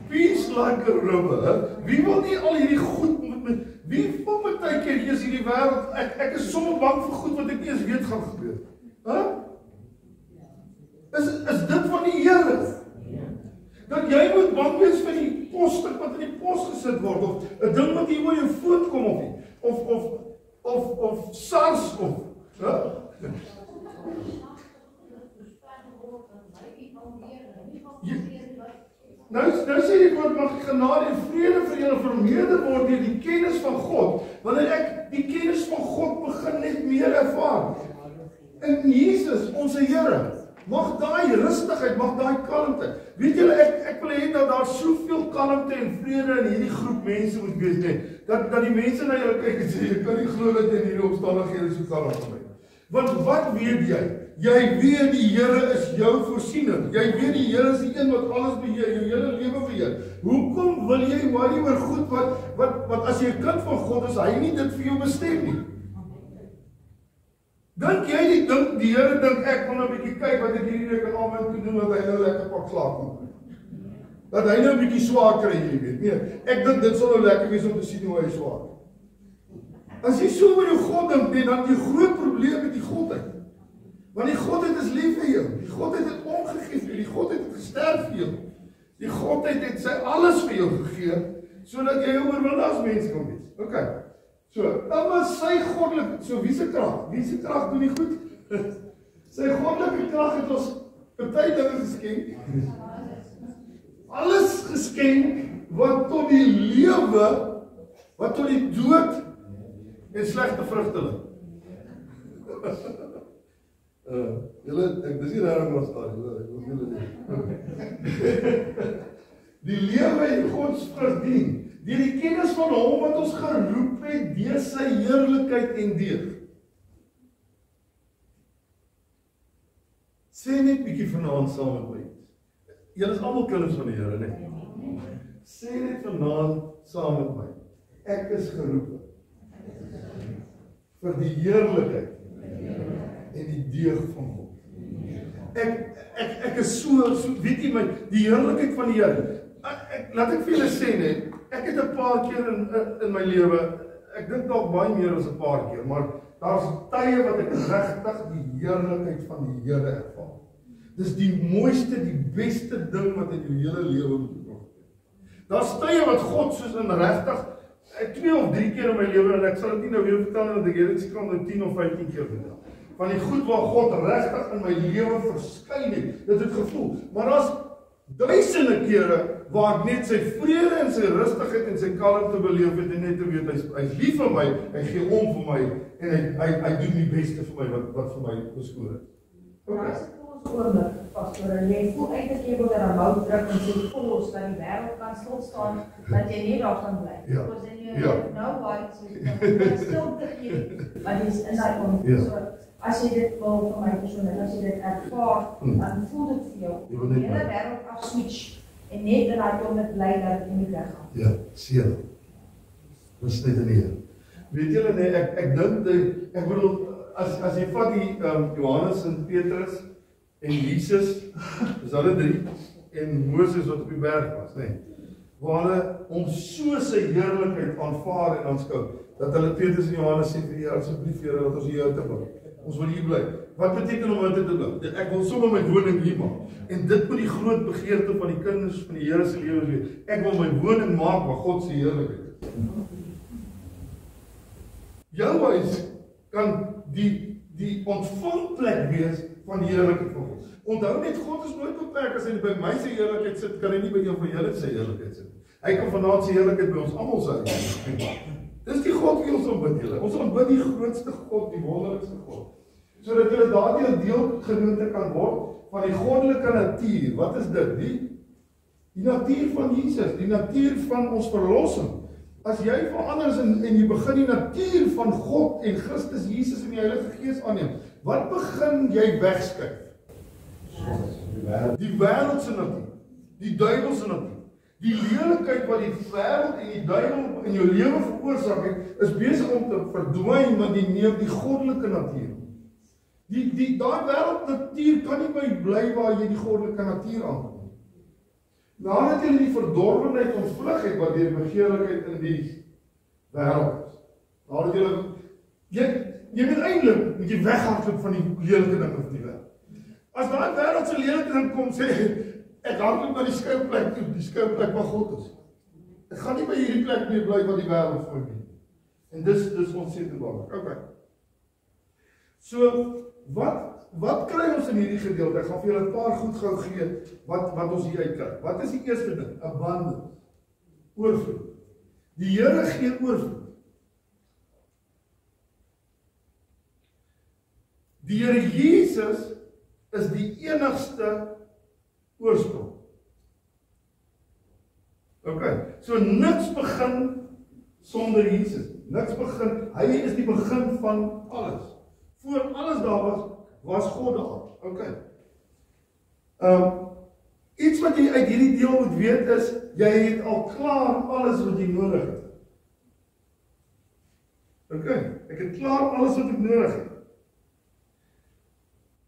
Peace like a river. Wie wil nie al hierdie goed met wie wil met baie keer hier is hierdie wêreld, ek is so bang vir goed wat ek nie eens weet gaan gebeur. Huh? Is dit van die Here? Dat jy moet bang wees vir die posstuk wat in die pos gesit word, of 'n ding wat hier oor jou voet kom of SARS of Nou sê die woord, mag genade en vrede vir julle vermeerder word deur die kennis van God. Wanneer ek die kennis van God begin net meer ervaar. In Jesus, ons Here, mag daai rustigheid, mag daai kalmte. Weet julle, ek wil hê dat daar soveel kalmte en vrede in hierdie groep mense moet wees net. Dat die mense na julle kyk en sê, jy kan nie glo dat in hierdie omstandighede so kalm is. Want wat weet jy? Jy weet die Here is jou voorsiening. Jy weet die Here is die een wat alles beheer, jou hele lewe beheer. Hoekom wil jy worry oor goed wat as jy 'n kind van God is, hy nie dit vir jou bestem nie? Dink jy die Here dink ek wil nou 'n bietjie kyk wat ek hierdie week aan almal toe doen, dat hy nou lekker pak slaap kom. Dat hy nou 'n bietjie swaar kry, jy weet. Nee, ek dink dit sal nou lekker wees om te sien hoe hy swaar. As jy so oor jou God dink, dan jy groot probleem met die Godheid. Want die Godheid is lief vir jou. Die Godheid het omgegee vir jou. Die Godheid het gesterf vir jou. Die Godheid het sy alles vir jou gegee, sodat jy oorwinnaar as mens kan wees. Okay. So, maar sy goddelike, so wie se krag? Wie se krag doen die goed? Sy goddelike krag het ons party dinge geskenk. Alles geskenk wat tot die lewe, wat tot die dood en slegte vrugte lei. Dis nie daarom ons staan, die lewe en Gods vrug dien, deur die kennis van hom wat ons geroep het, deur sy heerlikheid en deeg. Sê net bietjie vanaand saam met my. Julle is almal kinders van die Here, né? Sê net vanaand saam met my. Ek is geroep vir die heerlikheid en die deeg van God. Ek is so weet jy my, die heerlikheid van die Here. Laat ek vir julle sê net, ek het 'n paar keer in my lewe, ek dink dalk baie meer as 'n paar keer, maar daar's tye wat ek regtig die heerlikheid van die Here ervaar. Dis die mooiste, die beste ding wat in jou hele lewe moet gebeur. Daar's tye wat God soos in regtig 2 of 3 keer in my lewe, en ek sal dit nie nou weer vertel, want ek het dit seker al 10 of 15 keer vertel. Van die goed waar God regtig in my lewe verskyn het, dit het gevoel. Maar duisende kere waar ek net sy vrede en sy rustigheid en sy kalmte beleef het en net te weet, hy's lief vir my, hy gee om vir my en hy doen die beste vir my wat vir my beskoor is. As ek ons oomblik, pastoor, en jy voel eintlik jy wil daar 'n mouw druk en sê pause, dat die wêreld kan stilstaan, dat jy nie daar kan bly. Ja. Because then you have no white, so you can still gee, maar dis in daai om. Ja. So, as jy dit wil vir my persoonlik, as jy dit ervaar, dan voel dit vir jou, Jy wil net die hele wêreld afswitch, en net in daai oomblik bly dat jy nie weggaan. Ja, seer. Dis net in die Here. Weet julle nee, ek dink ek bedoel as jy vat die Johannes en Petrus en Jesus, dis hulle 3 en Moses wat op die berg was, nee. Waar hulle om so sy heerlikheid aanvaar en aanskou, dat hulle Petrus en Johannes sê vir die Here, asseblief Here, laat ons hier te bly. Ons wil hier bly. Wat beteken om hier te bly? Ek wil sommer my woning hier maak. En dit moet die groot begeerte van die kinders van die Here se lewens wees. Ek wil my woning maak waar God se heerlikheid is. Jou huis kan die ontvangplek wees van die heerlikheid van God. Onthou net, God is nooit beperk as hy by my se heerlikheid sit, kan hy nie by een van julle se heerlikheid sit. Hy kan vanaand se heerlikheid by ons almal sit. Dis die God wie ons aanbid julle. Ons aanbid die grootste God, die wonderlikste God. Sodat julle daardie deelgenote kan word van die goddelike natuur. Wat is dit? Die natuur van Jesus, die natuur van ons verlossing. As jy verander is en jy begin die natuur van God en Christus Jesus en die Heilige Gees aanneem, wat begin jy wegskuif? Die wêreldse natuur, die duiwelse natuur. Die lelikheid wat die wêreld en die duiwel in jou lewe veroorsaak het, is besig om te verdwyn met die goddelike natuur. Daai wêreld natuur kan nie by bly waar jy die goddelike natuur aankom. Nadat jy die verdorwenheid ontvlug het wat deur begeerlikheid in die wêreld is. Nadat jy moet eintlik moet jy weghardloop van die lelike dinge van die wêreld. As daai wêreld se lelike ding kom sê ek hardloop na die skuilplek toe, die skuilplek waar God is. Ek gaan nie by hierdie plek meer bly wat die wêreld vir my bied. En dis ontsettend belangrik. Okay. So wat kry ons in hierdie gedeelte? Ek gaan vir julle 'n paar goed gou gee wat ons hier uitkry. Wat is die eerste ding? Abundance. Oorvloed. Die Here gee oorvloed. Die Here Jesus is die enigste oorsprong. Okay, so niks begin sonder Jesus. Niks begin, hy is die begin van alles. Voor alles daar was God daar. Okay. Iets wat jy uit hierdie deel moet weet is, jy het al klaar alles wat jy nodig het. Okay, ek het klaar alles wat ek nodig het.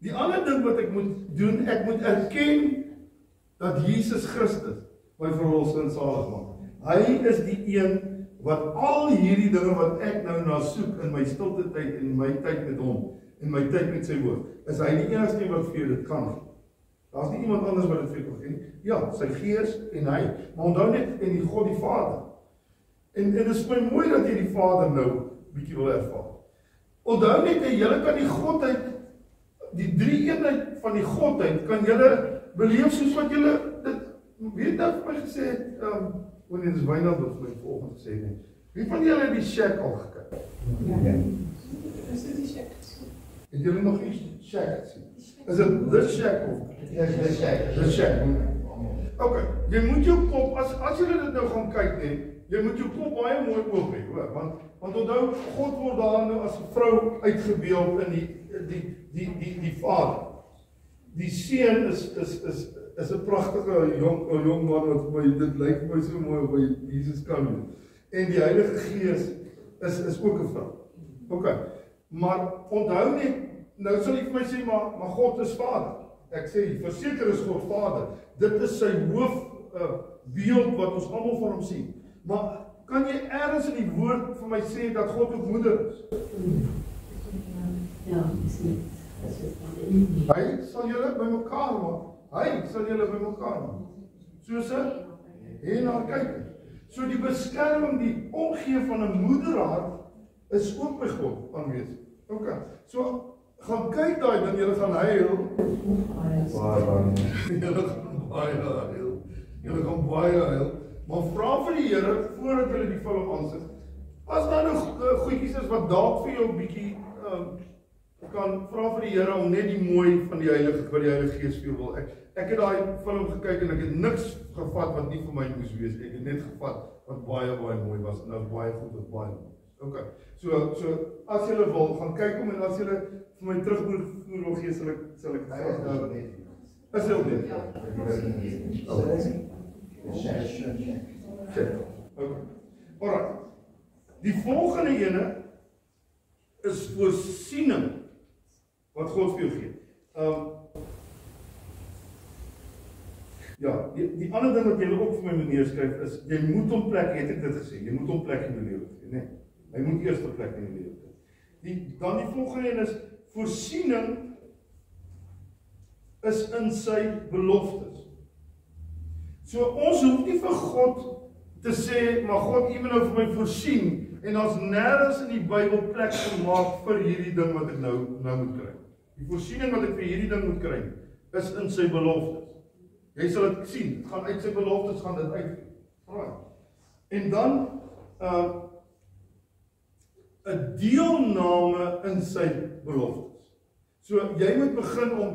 Die ander ding wat ek moet doen, ek moet erken dat Jesus Christus my verlosser en salig maak. Hy is die een wat al hierdie dinge wat ek nou na soek in my stilte tyd en my tyd met hom en my tyd met sy woord, is hy die enigste wat vir jou dit kan. Daar's nie iemand anders wat dit vir jou kan gee. Ja, sy Gees en hy, maar onthou net en die God die Vader. En dit is my mooi dat jy die Vader nou bietjie wil ervaar. Onthou net jy kan die Godheid, die drie eenheid van die Godheid kan julle beleef soos wat julle dit weet dat vir my gesê het, wanneer dit is Wynand wat vir my volgende gesê het. Wie van julle het die Shack al gekyk? Ja. Is dit die Shack? Het julle nog nie Shack gesien? Is dit The Shack of? Yes, the Shack. The Shack. Okay, jy moet jou kop, as julle dit nou gaan kyk jy moet jou kop baie mooi oop hê, hoor, want onthou, God word daar nou as 'n vrou uitgebeeld in die Vader. Die Seun is 'n pragtige jong man wat my dit lyk my so mooi by Jesus kan doen. En die Heilige Gees is ook 'n vrou. Okay. Maar onthou net, nou sal jy vir my sê maar God is Vader. Ek sê verseker is God Vader. Dit is sy hoofbeeld wat ons almal van hom sien. Maar kan jy ergens in die woord vir my sê dat God ook moeder is? Ja, is nie. Hy sal julle bymekaar maak. Hy sal julle bymekaar maak. Soos 'n haar kyk. So die beskerming, die omgee van 'n moederhart is ook by God aanwesig. Okay. So gaan kyk daai ding, julle gaan huil. Julle gaan baie huil. Julle gaan baie huil. Maar vra vir die Here voordat julle die film aansit. As daar nog goedjies is wat dalk vir jou 'n bietjie kan vra vir die Here om net die mooi van die Heilige, wat die Heilige Gees vir jou wil. Ek het daai film gekyk en ek het niks gevat wat nie vir my moes wees. Ek het net gevat wat baie mooi was en nou baie goed wat baie mooi is. Okay. So as julle wil, gaan kyk hom en as julle vir my terugvoer wil gee, sal ek Hy is nou net. Is heel net. Okay. Alright. Die volgende ene is voorsiening wat God vir jou gee. Ja, die ander ding wat jy ook vir my moet neerskryf is, jy moet hom plek, het ek dit gesê, jy moet hom plek in jou lewe gee, nee. Hy moet eerste plek in jou lewe gee. Dan die volgende een is, voorsiening is in sy beloftes. So ons hoef nie vir God te sê, maar God, U moet nou vir my voorsien, en ons nêrens in die Bybel plek gemaak vir hierdie ding wat ek nou moet kry. Die voorsiening wat ek vir hierdie ding moet kry, is in sy beloftes. Jy sal dit sien, het gaan uit sy beloftes, gaan dit uit. En dan, 'n deelname in sy beloftes. So, jy moet begin om,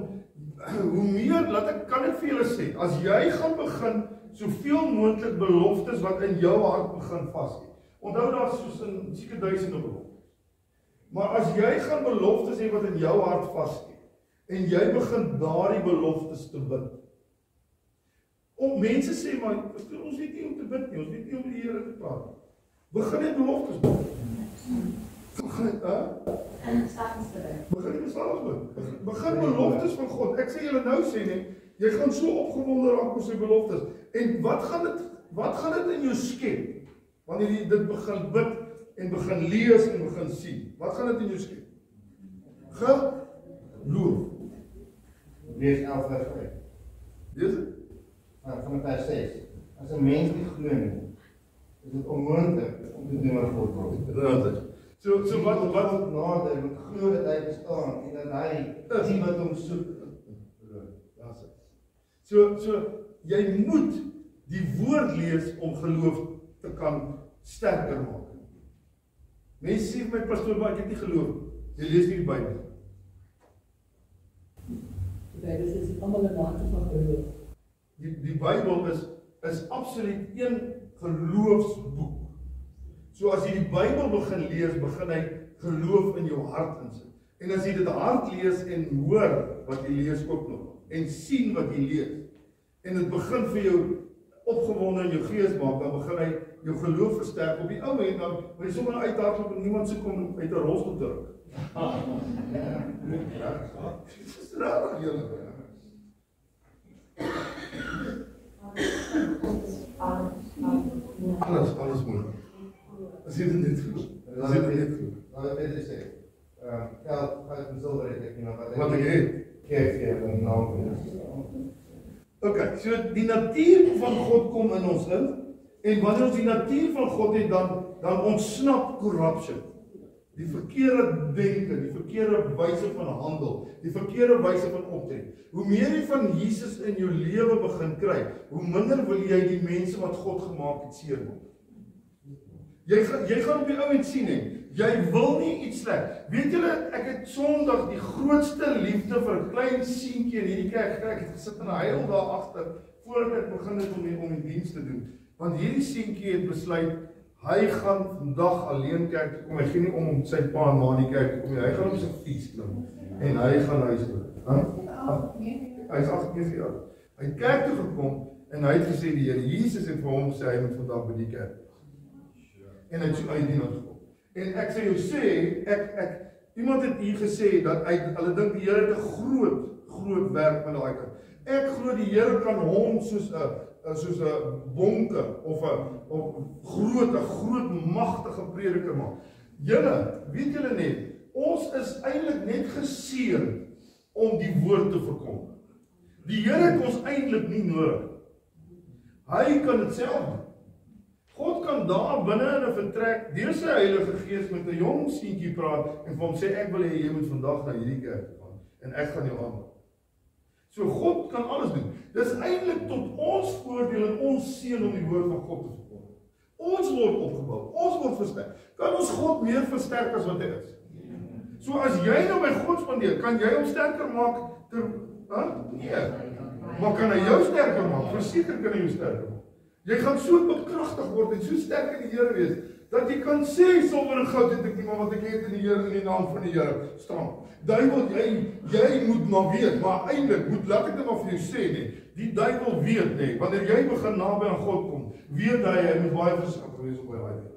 hoe meer, kan ek vir julle sê, as jy gaan begin, soveel moontlik beloftes wat in jou hart begin vashê. Onthou daar soos in seker duisende beloftes. Maar as jy gaan beloftes hê wat in jou hart vashê, en jy begin daardie beloftes te bid. Mense sê, maar ons weet nie om te bid nie, ons weet nie om die Here te praat nie. Begin net beloftes bid. Begin net, Begin bid. Begin beloftes van God. Ek sê julle nou sê nie, jy gaan so opgewonde raak oor sy beloftes. En wat gaan dit in jou skep? Wanneer jy dit begin bid en begin lees en begin sien. Wat gaan dit in jou skep? Geloof. Lees 11 vers 5. Lees dit? Van vers 6. As 'n mens nie glo nie, is dit onmoontlik om te doen wat God wil. Inderdaad. So wat nader moet glo dat hy bestaan en dat hy die wat hom soek. So jy moet die woord lees om geloof te kan sterker maak. Mense sê vir my pastoor, maar ek het nie geloof. Jy lees nie die Bybel. Dit is allemaal een mate van geloof. Die Bybel is absoluut een geloofsboek. So as jy die Bybel begin lees, begin hy geloof in jou hart insit. En as jy dit hard lees en hoor wat jy lees ook nog, en sien wat jy lees, en dit begin vir jou opgewonde in jou gees maak, dan begin hy jou geloof versterk op die ou en dan wil jy sommer uithardloop en niemand soek om uit 'n rolstoel te ruk. Dis raar julle. Alles moeilik. As jy dit net glo. As jy dit net glo. Wat wil jy sê? Geld, en silwer het ek nie nog wat ek het. Kyk, en naam. Okay, so die natuur van God kom in ons in, en wanneer ons die natuur van God het, dan ontsnap corruption. Die verkeerde denke, die verkeerde wyse van handel, die verkeerde wyse van optrede. Hoe meer jy van Jesus in jou lewe begin kry, hoe minder wil jy die mense wat God gemaak het seermaak. Jy gaan op die ou end sien nie. Jy wil nie iets sleg. Weet julle, ek het Sondag die grootste liefde vir 'n klein seentjie in hierdie kerk gekry. Ek het gesit en huil daar agter voordat ek begin het om die diens te doen. Want hierdie seentjie het besluit hy gaan vandag alleen kerk toe kom. Hy gee nie om sy pa en ma in die kerk te kom nie. Hy gaan op sy fiets klim en hy gaan huis toe. Hy is 8 jaar. Hy het kerk toe gekom en hy het gesê die Here Jesus het vir hom gesê hy moet vandag by die kerk. En hy het so uit die naam gekom. En ek sê jou sê, iemand het hier gesê, dat hulle dink die Here het 'n groot werk met daai kind. Ek glo die Here kan hom soos 'n bonke, of 'n groot magtige prediker maak. Julle, weet julle net, ons is eintlik net geseën om die woord te verkondig. Die Here het ons eintlik nie nodig. Hy kan dit self doen. God kan daar binne in 'n vertrek deur sy Heilige Gees met 'n jong seentjie praat en vir hom sê ek wil hê jy moet vandag na hierdie kerk gaan en ek gaan jou aanbid. So God kan alles doen. Dis eintlik tot ons voordeel en ons seën om die woord van God te verkondig. Ons word opgebou, ons word versterk. Kan ons God meer versterk as wat hy is? So as jy nou by God spandeer, kan jy hom sterker maak nee. Maar kan hy jou sterker maak? Verseker kan hy jou sterker maak. Jy gaan so bekragtig word en so sterk in die Here wees, dat jy kan sê, silwer en goud het ek nie, maar wat ek het in die Here, in die naam van die Here staan. Duiwel, jy moet maar weet, maar eintlik moet, laat ek dit maar vir jou sê, nee, die duiwel weet, nee, wanneer jy begin naby aan God kom, weet hy moet baie versigtig wees op hy wêreld.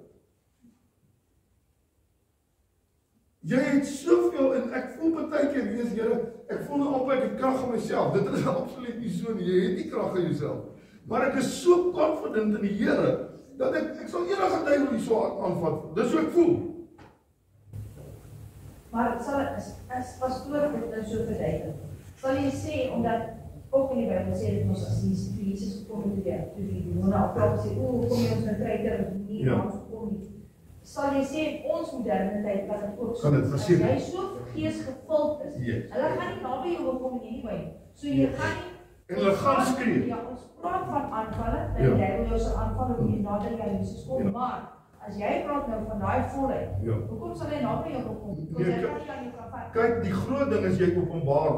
Jy het soveel, en ek voel baie keer, Here, ek voel nou amper ek het krag in myself. Dit is absoluut nie so nie, jy het nie krag in jouself. Maar ek is so confident in die Here, dat ek sal enige duiwel nie so aanvat. Dis hoe ek voel. Maar as pastoor dit nou so verduidelik, sal jy sê, omdat ook in die Bybel sê dit ons as Jesus gekom het weer, toe die demone afpraat sê, kom jy ons nou treiter, nie ons gekom nie. Sal jy sê, ons moderne tyd kan dit ook so, as jy so gees gevuld is, hulle gaan nie naby jou kom en jy nie by, so jy gaan nie, en hulle gaan skree. Ja, ons praat van aanvalle, dat die duiwel jou sal aanval om jy nader aan Jesus kom, maar as jy praat nou van daai volheid, hoekom sal hy naby jou kom? Want jy kan nie aan jou kan vat. Kyk, die groot ding is jy openbaar.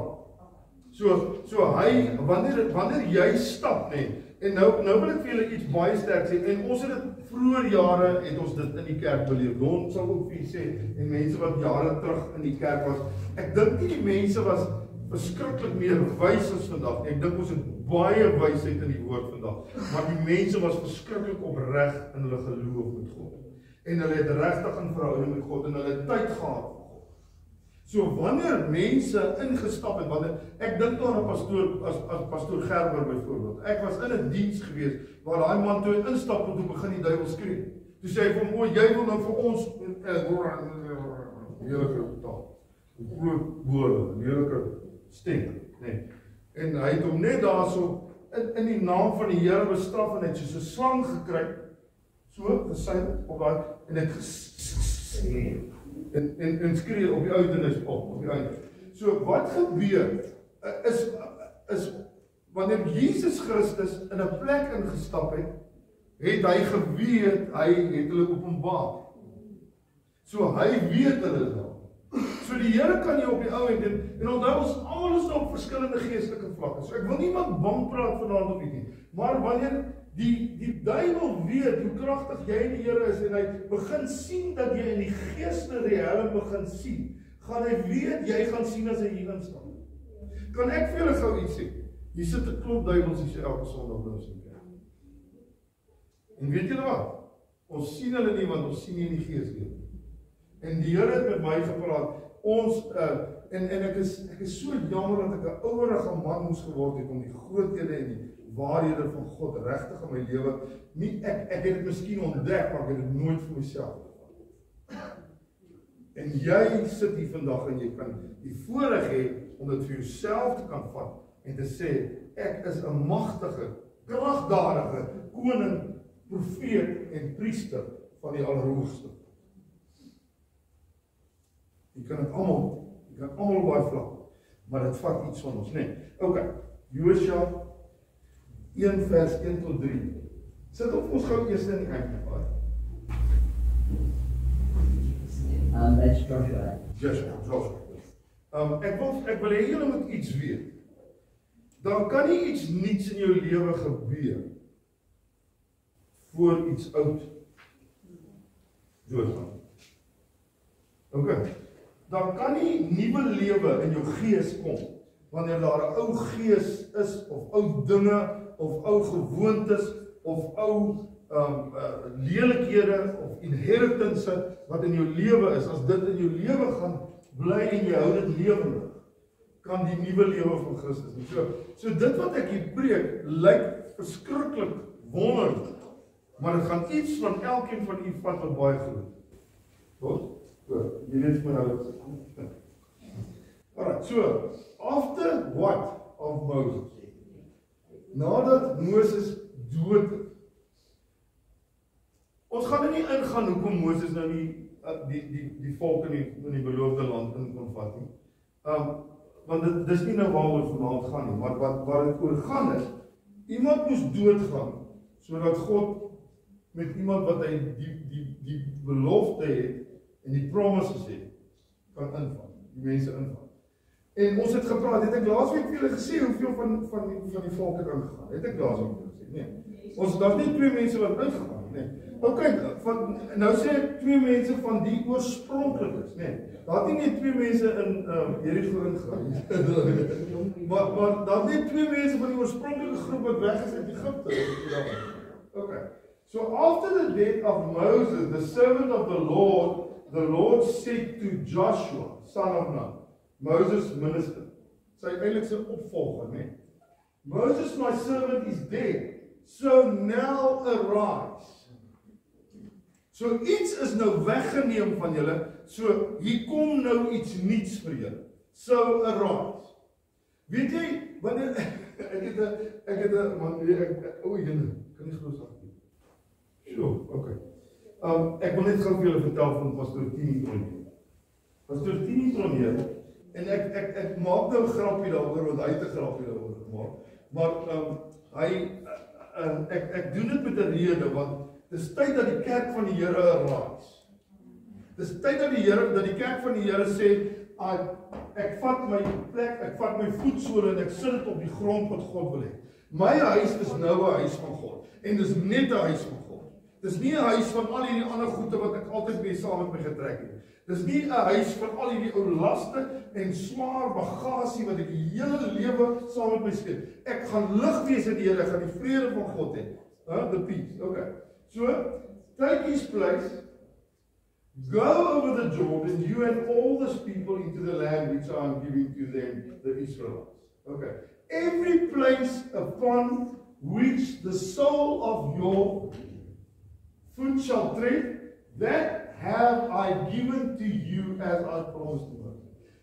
So hy, wanneer jy stap, nee, en nou wil ek vir julle iets baie sterk sê, en ons het dit vroeër jare, het ons dit in die kerk beleef. Don sal ook vir sê, en mense wat jare terug in die kerk was, ek dink nie die mense was verskriklik meer wys as vandag. Ek dink ons het baie wysheid in die woord vandag, maar die mense was verskriklik opreg in hulle geloof met God. En hulle het regtig in verhouding met God, en hulle het tyd gehad vir God. So wanneer mense ingestap het, wanneer, ek dink aan 'n pastoor, as pastoor Gerber byvoorbeeld, ek was in 'n diens gewees, waar daai man toe instap en toe begin die duiwel skree. Toe sê hy vir hom, jy wil nou vir ons, heerlijke taal, heerlijke stem, nee. En hy het hom net daarso, in die naam van die Here bestraf, en het soos 'n slang gekry, so gesyn op daai, en het geskree, en skree op die oudernis op die oudernis. So wat gebeur, is wanneer Jesus Christus in 'n plek ingestap het hy geweet, hy het hulle openbaar. So hy weet hulle daar. So die Here kan jy op die ou en onthou ons almal is op verskillende geestelike vlakke. So ek wil niemand bang praat vanaand op nie. Maar wanneer die duiwel weet hoe kragtig jy in die Here is en hy begin sien dat jy in die geestelike riem begin sien, gaan hy weet jy gaan sien as hy hier instaan. Kan ek vir julle gou iets sê? Hier sit 'n klomp duiwels hier elke Sondag by ons in kerk. En weet julle wat? Ons sien hulle nie want ons sien nie in die gees nie. En die Here het met my gepraat. Ons en ek is so jammer dat ek 'n ouerige man moes geword het om die groothede en die waarhede van God regtig in my lewe. Nie ek het dit miskien ontdek, maar ek het dit nooit vir myself gevat. En jy sit hier vandag en jy kan die voorreg hê om dit vir jouself te kan vat en te sê ek is 'n magtige, kragdadige koning, profeet en priester van die Allerhoogste. Jy kan dit almal baie vlak, maar dit vat iets van ons, nee. OK, Josua 1 vers 1 tot 3. Sit op ons gou eers in die einde. That's Joshua. Joshua. Ek wil hê julle moet iets weet. Daar kan nie iets niets in jou lewe gebeur voor iets oud doodgaan. OK. Daar kan nie nuwe lewe in jou gees kom wanneer daar 'n ou gees is of ou dinge of ou gewoontes of ou lelikhede of inheritance wat in jou lewe is. As dit in jou lewe gaan bly en jy hou dit lewendig, kan die nuwe lewe van Christus nie. So dit wat ek hier preek lyk verskriklik wonderlik, maar dit gaan iets van elkeen van u vat wat baie groot. Goed? Jy weet my nou. Alright, so after what of Moses? Nadat Moses dood is. Ons gaan nie ingaan hoekom Moses nou die volk in die beloofde land in kon vat nie. want dis nie nou waaroor vanaand gaan nie, maar waar dit oor gaan is, iemand moes doodgaan, sodat God met iemand wat hy die belofte het, en die promises het, kan invang, die mense invang. En ons het gepraat, het ek laasweek vir julle gesê, hoeveel van die volk het ingegaan, het ek laasweek vir julle gesê, nee. Ons, daar is nie 2 mense wat uitgegaan, nee. Ok, nou sê ek 2 mense van die oorspronklik is, nee. Daar het nie 2 mense in Jericho ingegaan, maar daar het nie 2 mense van die oorspronklike groep wat weg is uit Egypte. Ok, so after the death of Moses, the servant of the Lord said to Joshua, son of Nun, Moses' minister, sy eintlik sy opvolger, nee. Moses, my servant, is dead, so now arise. So iets is nou weggeneem van julle, so hier kom nou iets niets vir julle. So arise. Weet jy, wanneer ek het 'n man, o julle, kan nie glo sag nie. Sjoe, okay. Ek wil net gou vir julle vertel van Pastor Tini Tronier. Pastor Tini Tronier, en ek maak nou 'n grappie daaroor, want hy het 'n grappie daaroor gemaak, maar ek doen dit met 'n rede, want dis tyd dat die kerk van die Here arise. Dis tyd dat die kerk van die Here sê, ek vat my plek, ek vat my voetsole en ek sit dit op die grond wat God wil hê. My huis is nou 'n huis van God, en dis net 'n huis van God. Dis nie 'n huis van al hierdie ander goede wat ek altyd mee saam met my getrek het. Dis nie 'n huis van al hierdie ou laste en swaar bagasie wat ek die hele lewe saam met my sleep. Ek gaan lig wees in die Here, ek gaan die vrede van God hê. The peace, okay. So, take his place, go over the Jordan, you and all this people into the land which I am giving to them, the Israelites. Okay. Every place upon which the sole of your foot shall tread, that have I given to you as I promised to you.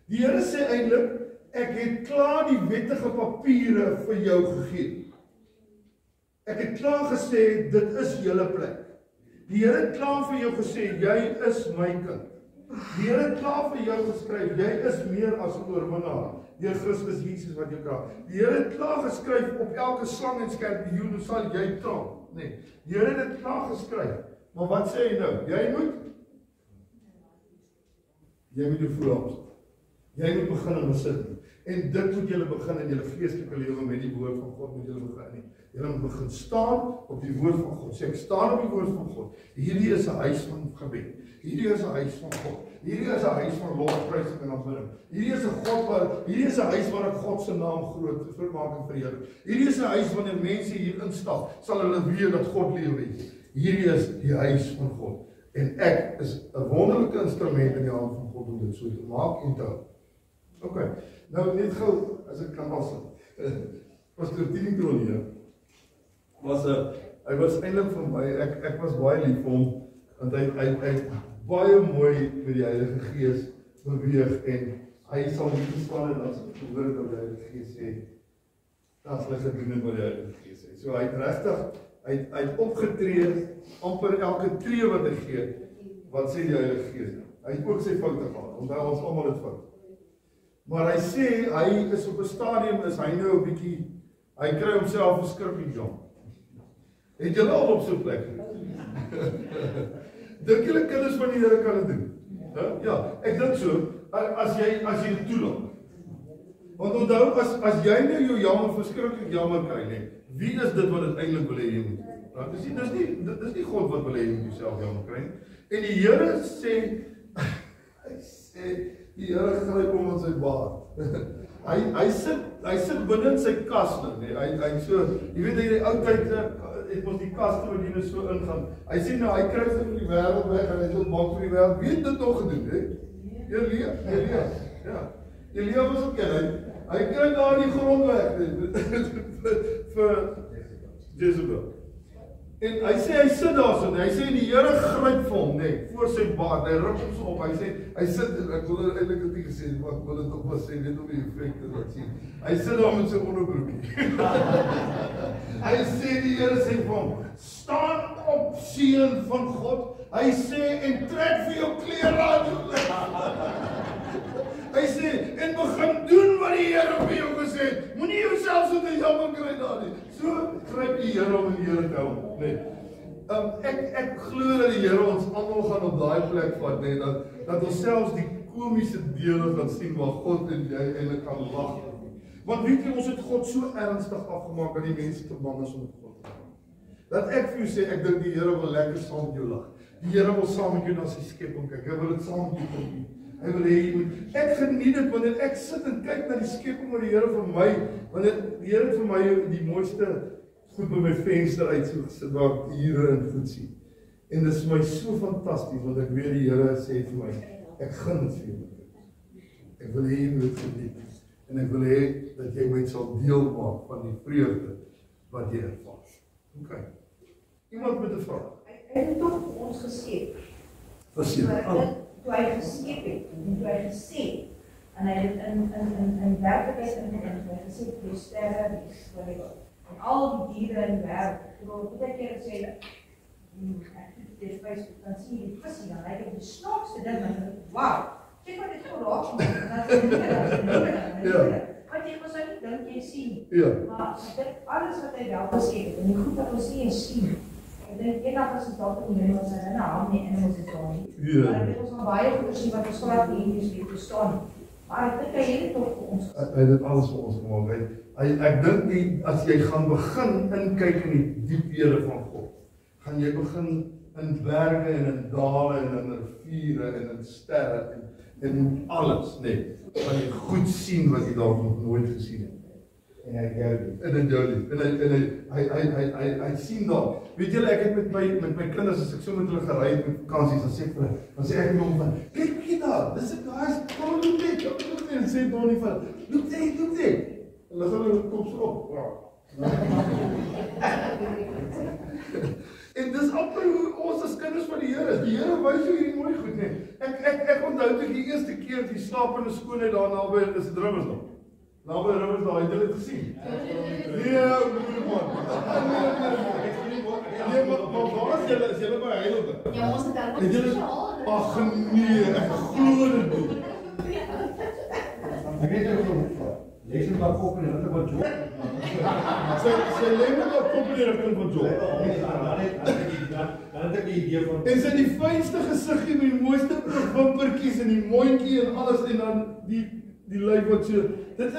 Die Here sê eintlik, ek het klaar die wettige papiere vir jou gegee. Ek het klaar gesê, dit is julle plek. Die Here het klaar vir jou gesê, jy is my kind. Die Here het klaar vir jou geskryf, jy is meer as 'n oorwinnaar, deur Christus Jesus wat jou krag. Die Here het klaar geskryf, op elke slang en skorpioen sal jy trap. Nee, die Here het dit klaar geskryf. Maar wat sê hy nou? Jy moet die voorhand. Jy moet begin in besit. En dit moet julle begin in julle geestelike lewe met die woord van God moet julle begin. Julle moet begin staan op die woord van God. Sê ek staan op die woord van God. Hierdie is 'n huis van gebed. Hierdie is 'n huis van God. Hierdie is 'n huis van lofprysing en aanbidding. Hierdie is 'n huis waar ek God se naam groot vermaak en verheerlik. Hierdie is 'n huis wanneer mense hier instap, sal hulle weet dat God lewe. Hierdie is die huis van God. En ek is 'n wonderlike instrument in die hand van God om dit so te maak en te hou. Okay, nou net gou, as ek kan was. Pastor Tini Tronier hy was eintlik vir my, ek was baie lief vir hom, want hy baie mooi met die Heilige Gees beweeg, en hy sal nie verstaan het as ek gehoor het wat die Heilige Gees sê, as hulle gedoen het wat die Heilige Gees sê. So hy het regtig, hy het opgetree, amper elke tree wat hy gee, wat sê die Heilige Gees. Hy het ook sy foute gehad, onthou ons almal het fout. Maar hy sê, hy is op 'n stadium, is hy nou 'n bietjie, hy kry homself 'n skrippie jong. Het julle al op so 'n plek gewees? Dink julle kinders van die Here kan dit doen? Ja, ek dink so, as jy dit toelaat. Want onthou, as jy nou jou jammer verskriklik jammer kry, nee, wie is dit wat dit eintlik wil hê jy moet doen? Dis nie God wat wil hê jy moet jouself jammer kry. En die Here sê, hy sê, die Here gryp hom in sy baard. Hy sit binne in sy kas nou, nee. Hy so, jy weet in die ou tyd het ons die kaste wat jy so ingaan. Hy sê nou, hy kry dit vir die wêreld weg en hy sê maak vir die wêreld. Wie het dit nog gedoen, hè? Elia. Ja. Elia was ook hy kry daar die grond weg vir Jezebel. En hy sit daar so, hy sê die Here gryp vir hom, nee, voor sy baard, hy ruk hom so op, hy sit, ek wil eintlik dit nie gesê, maar ek wil dit ook maar sê, net om die effekte wat sien. Hy sit daar met sy onderbroekie. Hy sê, die Here sê vir hom, staan op, seun van God. Hy sê, en trek vir jou klere aan jou lyf. Hy sê, en begin doen wat die Here vir jou gesê, moenie jouself so te jammer kry daar nie. So gryp die Here om in die Here te hou, nee. Ek glo dat die Here ons almal gaan op daai plek vat, nee, dat ons selfs die komiese dele gaan sien waar God en jy eintlik kan lag. Want weet jy, ons het God so ernstig afgemaak dat die mense te bang is om met God te gaan. Dat ek vir jou sê, ek dink die Here wil lekker saam met jou lag. Die Here wil saam met jou na sy skepping kyk. Hy wil dit saam met jou doen. Hy wil hê jy moet. Ek geniet dit wanneer ek sit en kyk na die skepping wat die Here vir my, wanneer die Here vir my die mooiste goed by my venster uit so gesit waar ek diere en goed sien. En dit is vir my so fantasties want ek weet die Here sê vir my, ek gun dit vir jou. Ek wil hê jy moet dit geniet. En ek wil hê dat jy my sal deel maak van die vreugde wat jy ervaar. OK. Iemand met 'n vraag. Hy het toch vir ons geskep. Verseker. Toe hy geskep het, en toe hy gesê, en hy het in werklikheid gesê, die sterre, die sterre, en al die diere in die wêreld, toe ek keer gesê, dit Facebook, dan sien jy die visie, dan lyk het die snaakste ding, en dan, wauw, kyk wat dit so raak maak, en dan sê jy, want jy was nou nie dink jy sien, maar dit alles wat hy wel geskep het, en die goed wat ons nie eens sien, ek dink eendag as ons dalk in die hemel sy in 'n hand nie en ons is daar nie. Maar ek het ons nog baie goed gesien wat ons glad nie eens verstaan. Maar ek dink hy het dit vir ons. Hy het dit alles vir ons gemaak. Ek dink as jy gaan begin inkyk in die diephede van God, gaan jy begin in berge en in dale en in riviere en in sterre en alles net. Gaan jy goed sien wat jy dalk nog nooit gesien het. En hy sien daar. Weet julle, ek het met my kinders, as ek so met hulle gery het met vakansies, dan sê ek vir hulle, dan sê ek vir hom van, kyk daar, dis 'n guys, kom loop net, en sê Donnie van, loop net. En hulle gaan hulle kop so op. En dis amper hoe ons as kinders van die Here is. Die Here wys jou hierdie mooi goed, nee. Ek onthou toe die eerste keer die slapende skoonheid daar naby is Drummes nog. Naby Drummes daar, het julle dit gesien? Nee, moeilik man. Nee, maar waar is julle by Heidelberg? Ja, ons het daar ook spesiaal. Ag nee, ek glo dit nie. Ek weet nie hoe lees jy maar kop en hulle wat job. Sy lê met haar kop en hulle kan wat job. Dan het ek die idee van En sy die fynste gesiggie met die mooiste wimpertjies en die mondjie en alles en dan die lyf wat so. Dit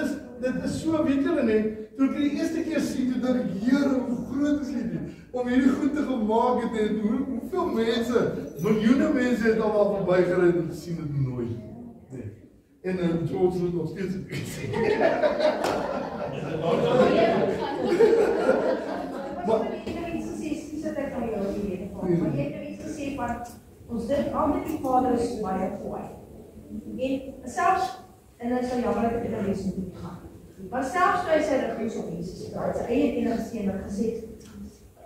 is so, weet julle net, toe ek die eerste keer sien, toe dat ek, Here, hoe groot is dit om hierdie goed te gemaak het en hoeveel mense, miljoene mense het al verbygery en sien dit nooit. Nee. En George het nog steeds het gesê. Maar ek het iets gesê, skies dat ek van jou hierdie van, maar ek het iets gesê van, ons dit al met die Vader is baie kwaai. En selfs, en dit is wel jammer dat ek dit lees moet gaan, maar selfs toe hy sy regies op Jesus praat, sy eie enige steen wat gesê,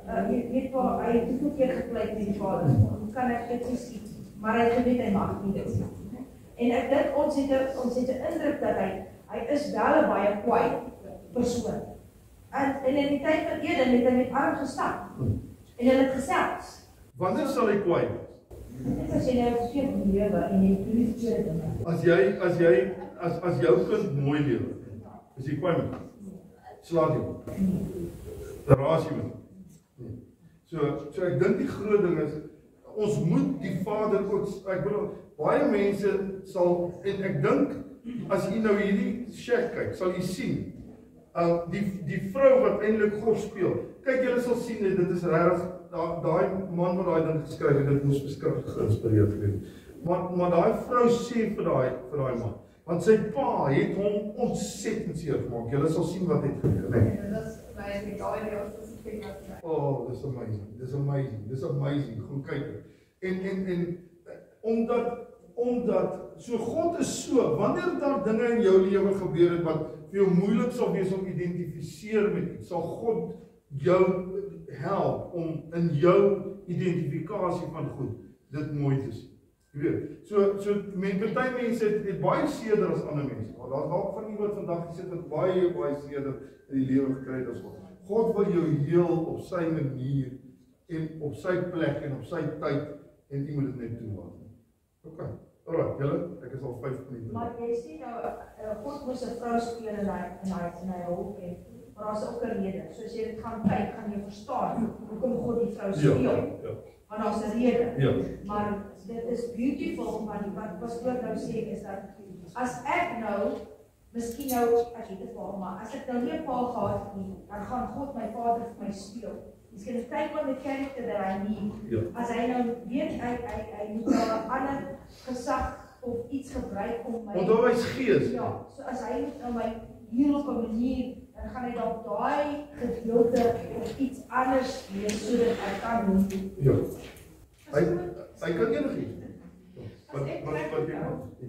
jy weet waar, hy het te keer gepleit met die Vader, kan ek dit nie sien, maar hy het geweet, hy mag nie dit sien. En ek dink, ons het 'n indruk dat hy is wel 'n baie kwaai persoon. En in die tyd van Eden het hy met arm gestap, en hy het gesels. Wanneer sal hy kwaai wees? Dit as jy nou vergeet die lewe en jy doen die tweede dinge. As jou kind mooi lewe, is jy kwaai met hom? Slaat jy hom? Raas jy met hom? So ek dink die groot ding is, ons moet die Vader ook, ek bedoel, baie mense sal, en ek dink, as jy nou hierdie shack kyk, sal jy sien, die vrou wat eintlik God speel, kyk julle sal sien, dit is regtig, daai man wat daai ding geskryf het, dit moes beskryf geïnspireerd gewees. Maar daai vrou sê vir daai man, want sy pa het hom ontsettend seer gemaak. Julle sal sien wat het gebeur, nee. Oh, dis amazing. Gaan kyk. En omdat so God is so, wanneer daar dinge in jou lewe gebeur het wat vir jou moeilik sal wees om identifiseer met iets, sal God jou help om in jou identifikasie van goed dit mooi te sien. Jy weet, party mense het baie seerder as ander mense, maar daar's dalk van iemand vandag gesit wat baie seerder in die lewe gekry het as God. God wil jou heel op sy manier en op sy plek en op sy tyd en jy moet dit net toelaat. OK. Alright, julle, ek is al 5 minute. Maar jy sê nou, God moes 'n vrou speel in hy hulp en maar daar's ook 'n rede. So as jy dit gaan kyk, gaan jy verstaan hoekom God die vrou speel. Ja. Want daar's 'n rede. Ja. Maar dit is beautiful, maar wat pastoor nou sê is dat as ek nou, miskien nou, ek weet dit wel, maar as ek nou nie 'n pa gehad het nie, dan gaan God my vader vir my speel. He's going to take on the character that I need. Ja. As hy nou weet, hy moet nou 'n ander gesag of iets gebruik om my... Want daar is gees. Ja, so as hy moet nou my hier op 'n manier, dan gaan hy dalk daai gedeelte of iets anders lees sodat ek kan doen. Ja. Hy kan enigiets.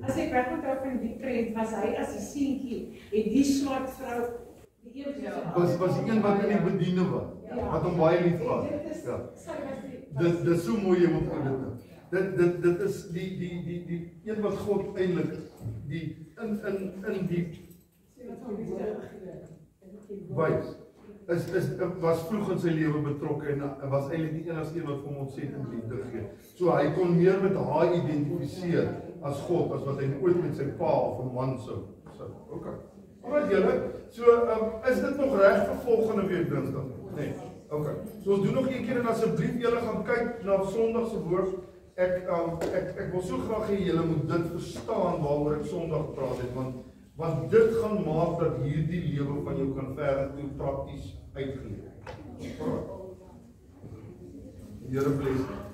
As ek reg onthou van die prent, was hy as 'n seentjie en die swart vrou die was die een wat in die bediende was. Wat hom baie lief gehad. Ja. Dis so mooi jy moet dit. Dit is die een wat God eintlik die in die wys was vroeg in sy lewe betrokke en was eintlik die enigste een wat vir hom ontsettend liefde gee. So hy kon meer met haar identifiseer as God as wat hy ooit met sy pa of 'n man sou. Okay. Alright julle, so is dit nog reg vir volgende week Dinsdag? Nee. Okay. So ons doen nog een keer en asseblief julle gaan kyk na Sondag se woord. Ek wil so graag hê julle moet dit verstaan waaroor ek Sondag praat het, want dit gaan maak dat hierdie lewe van jou kan verder toe prakties uitgeleef. Alright. Here bless.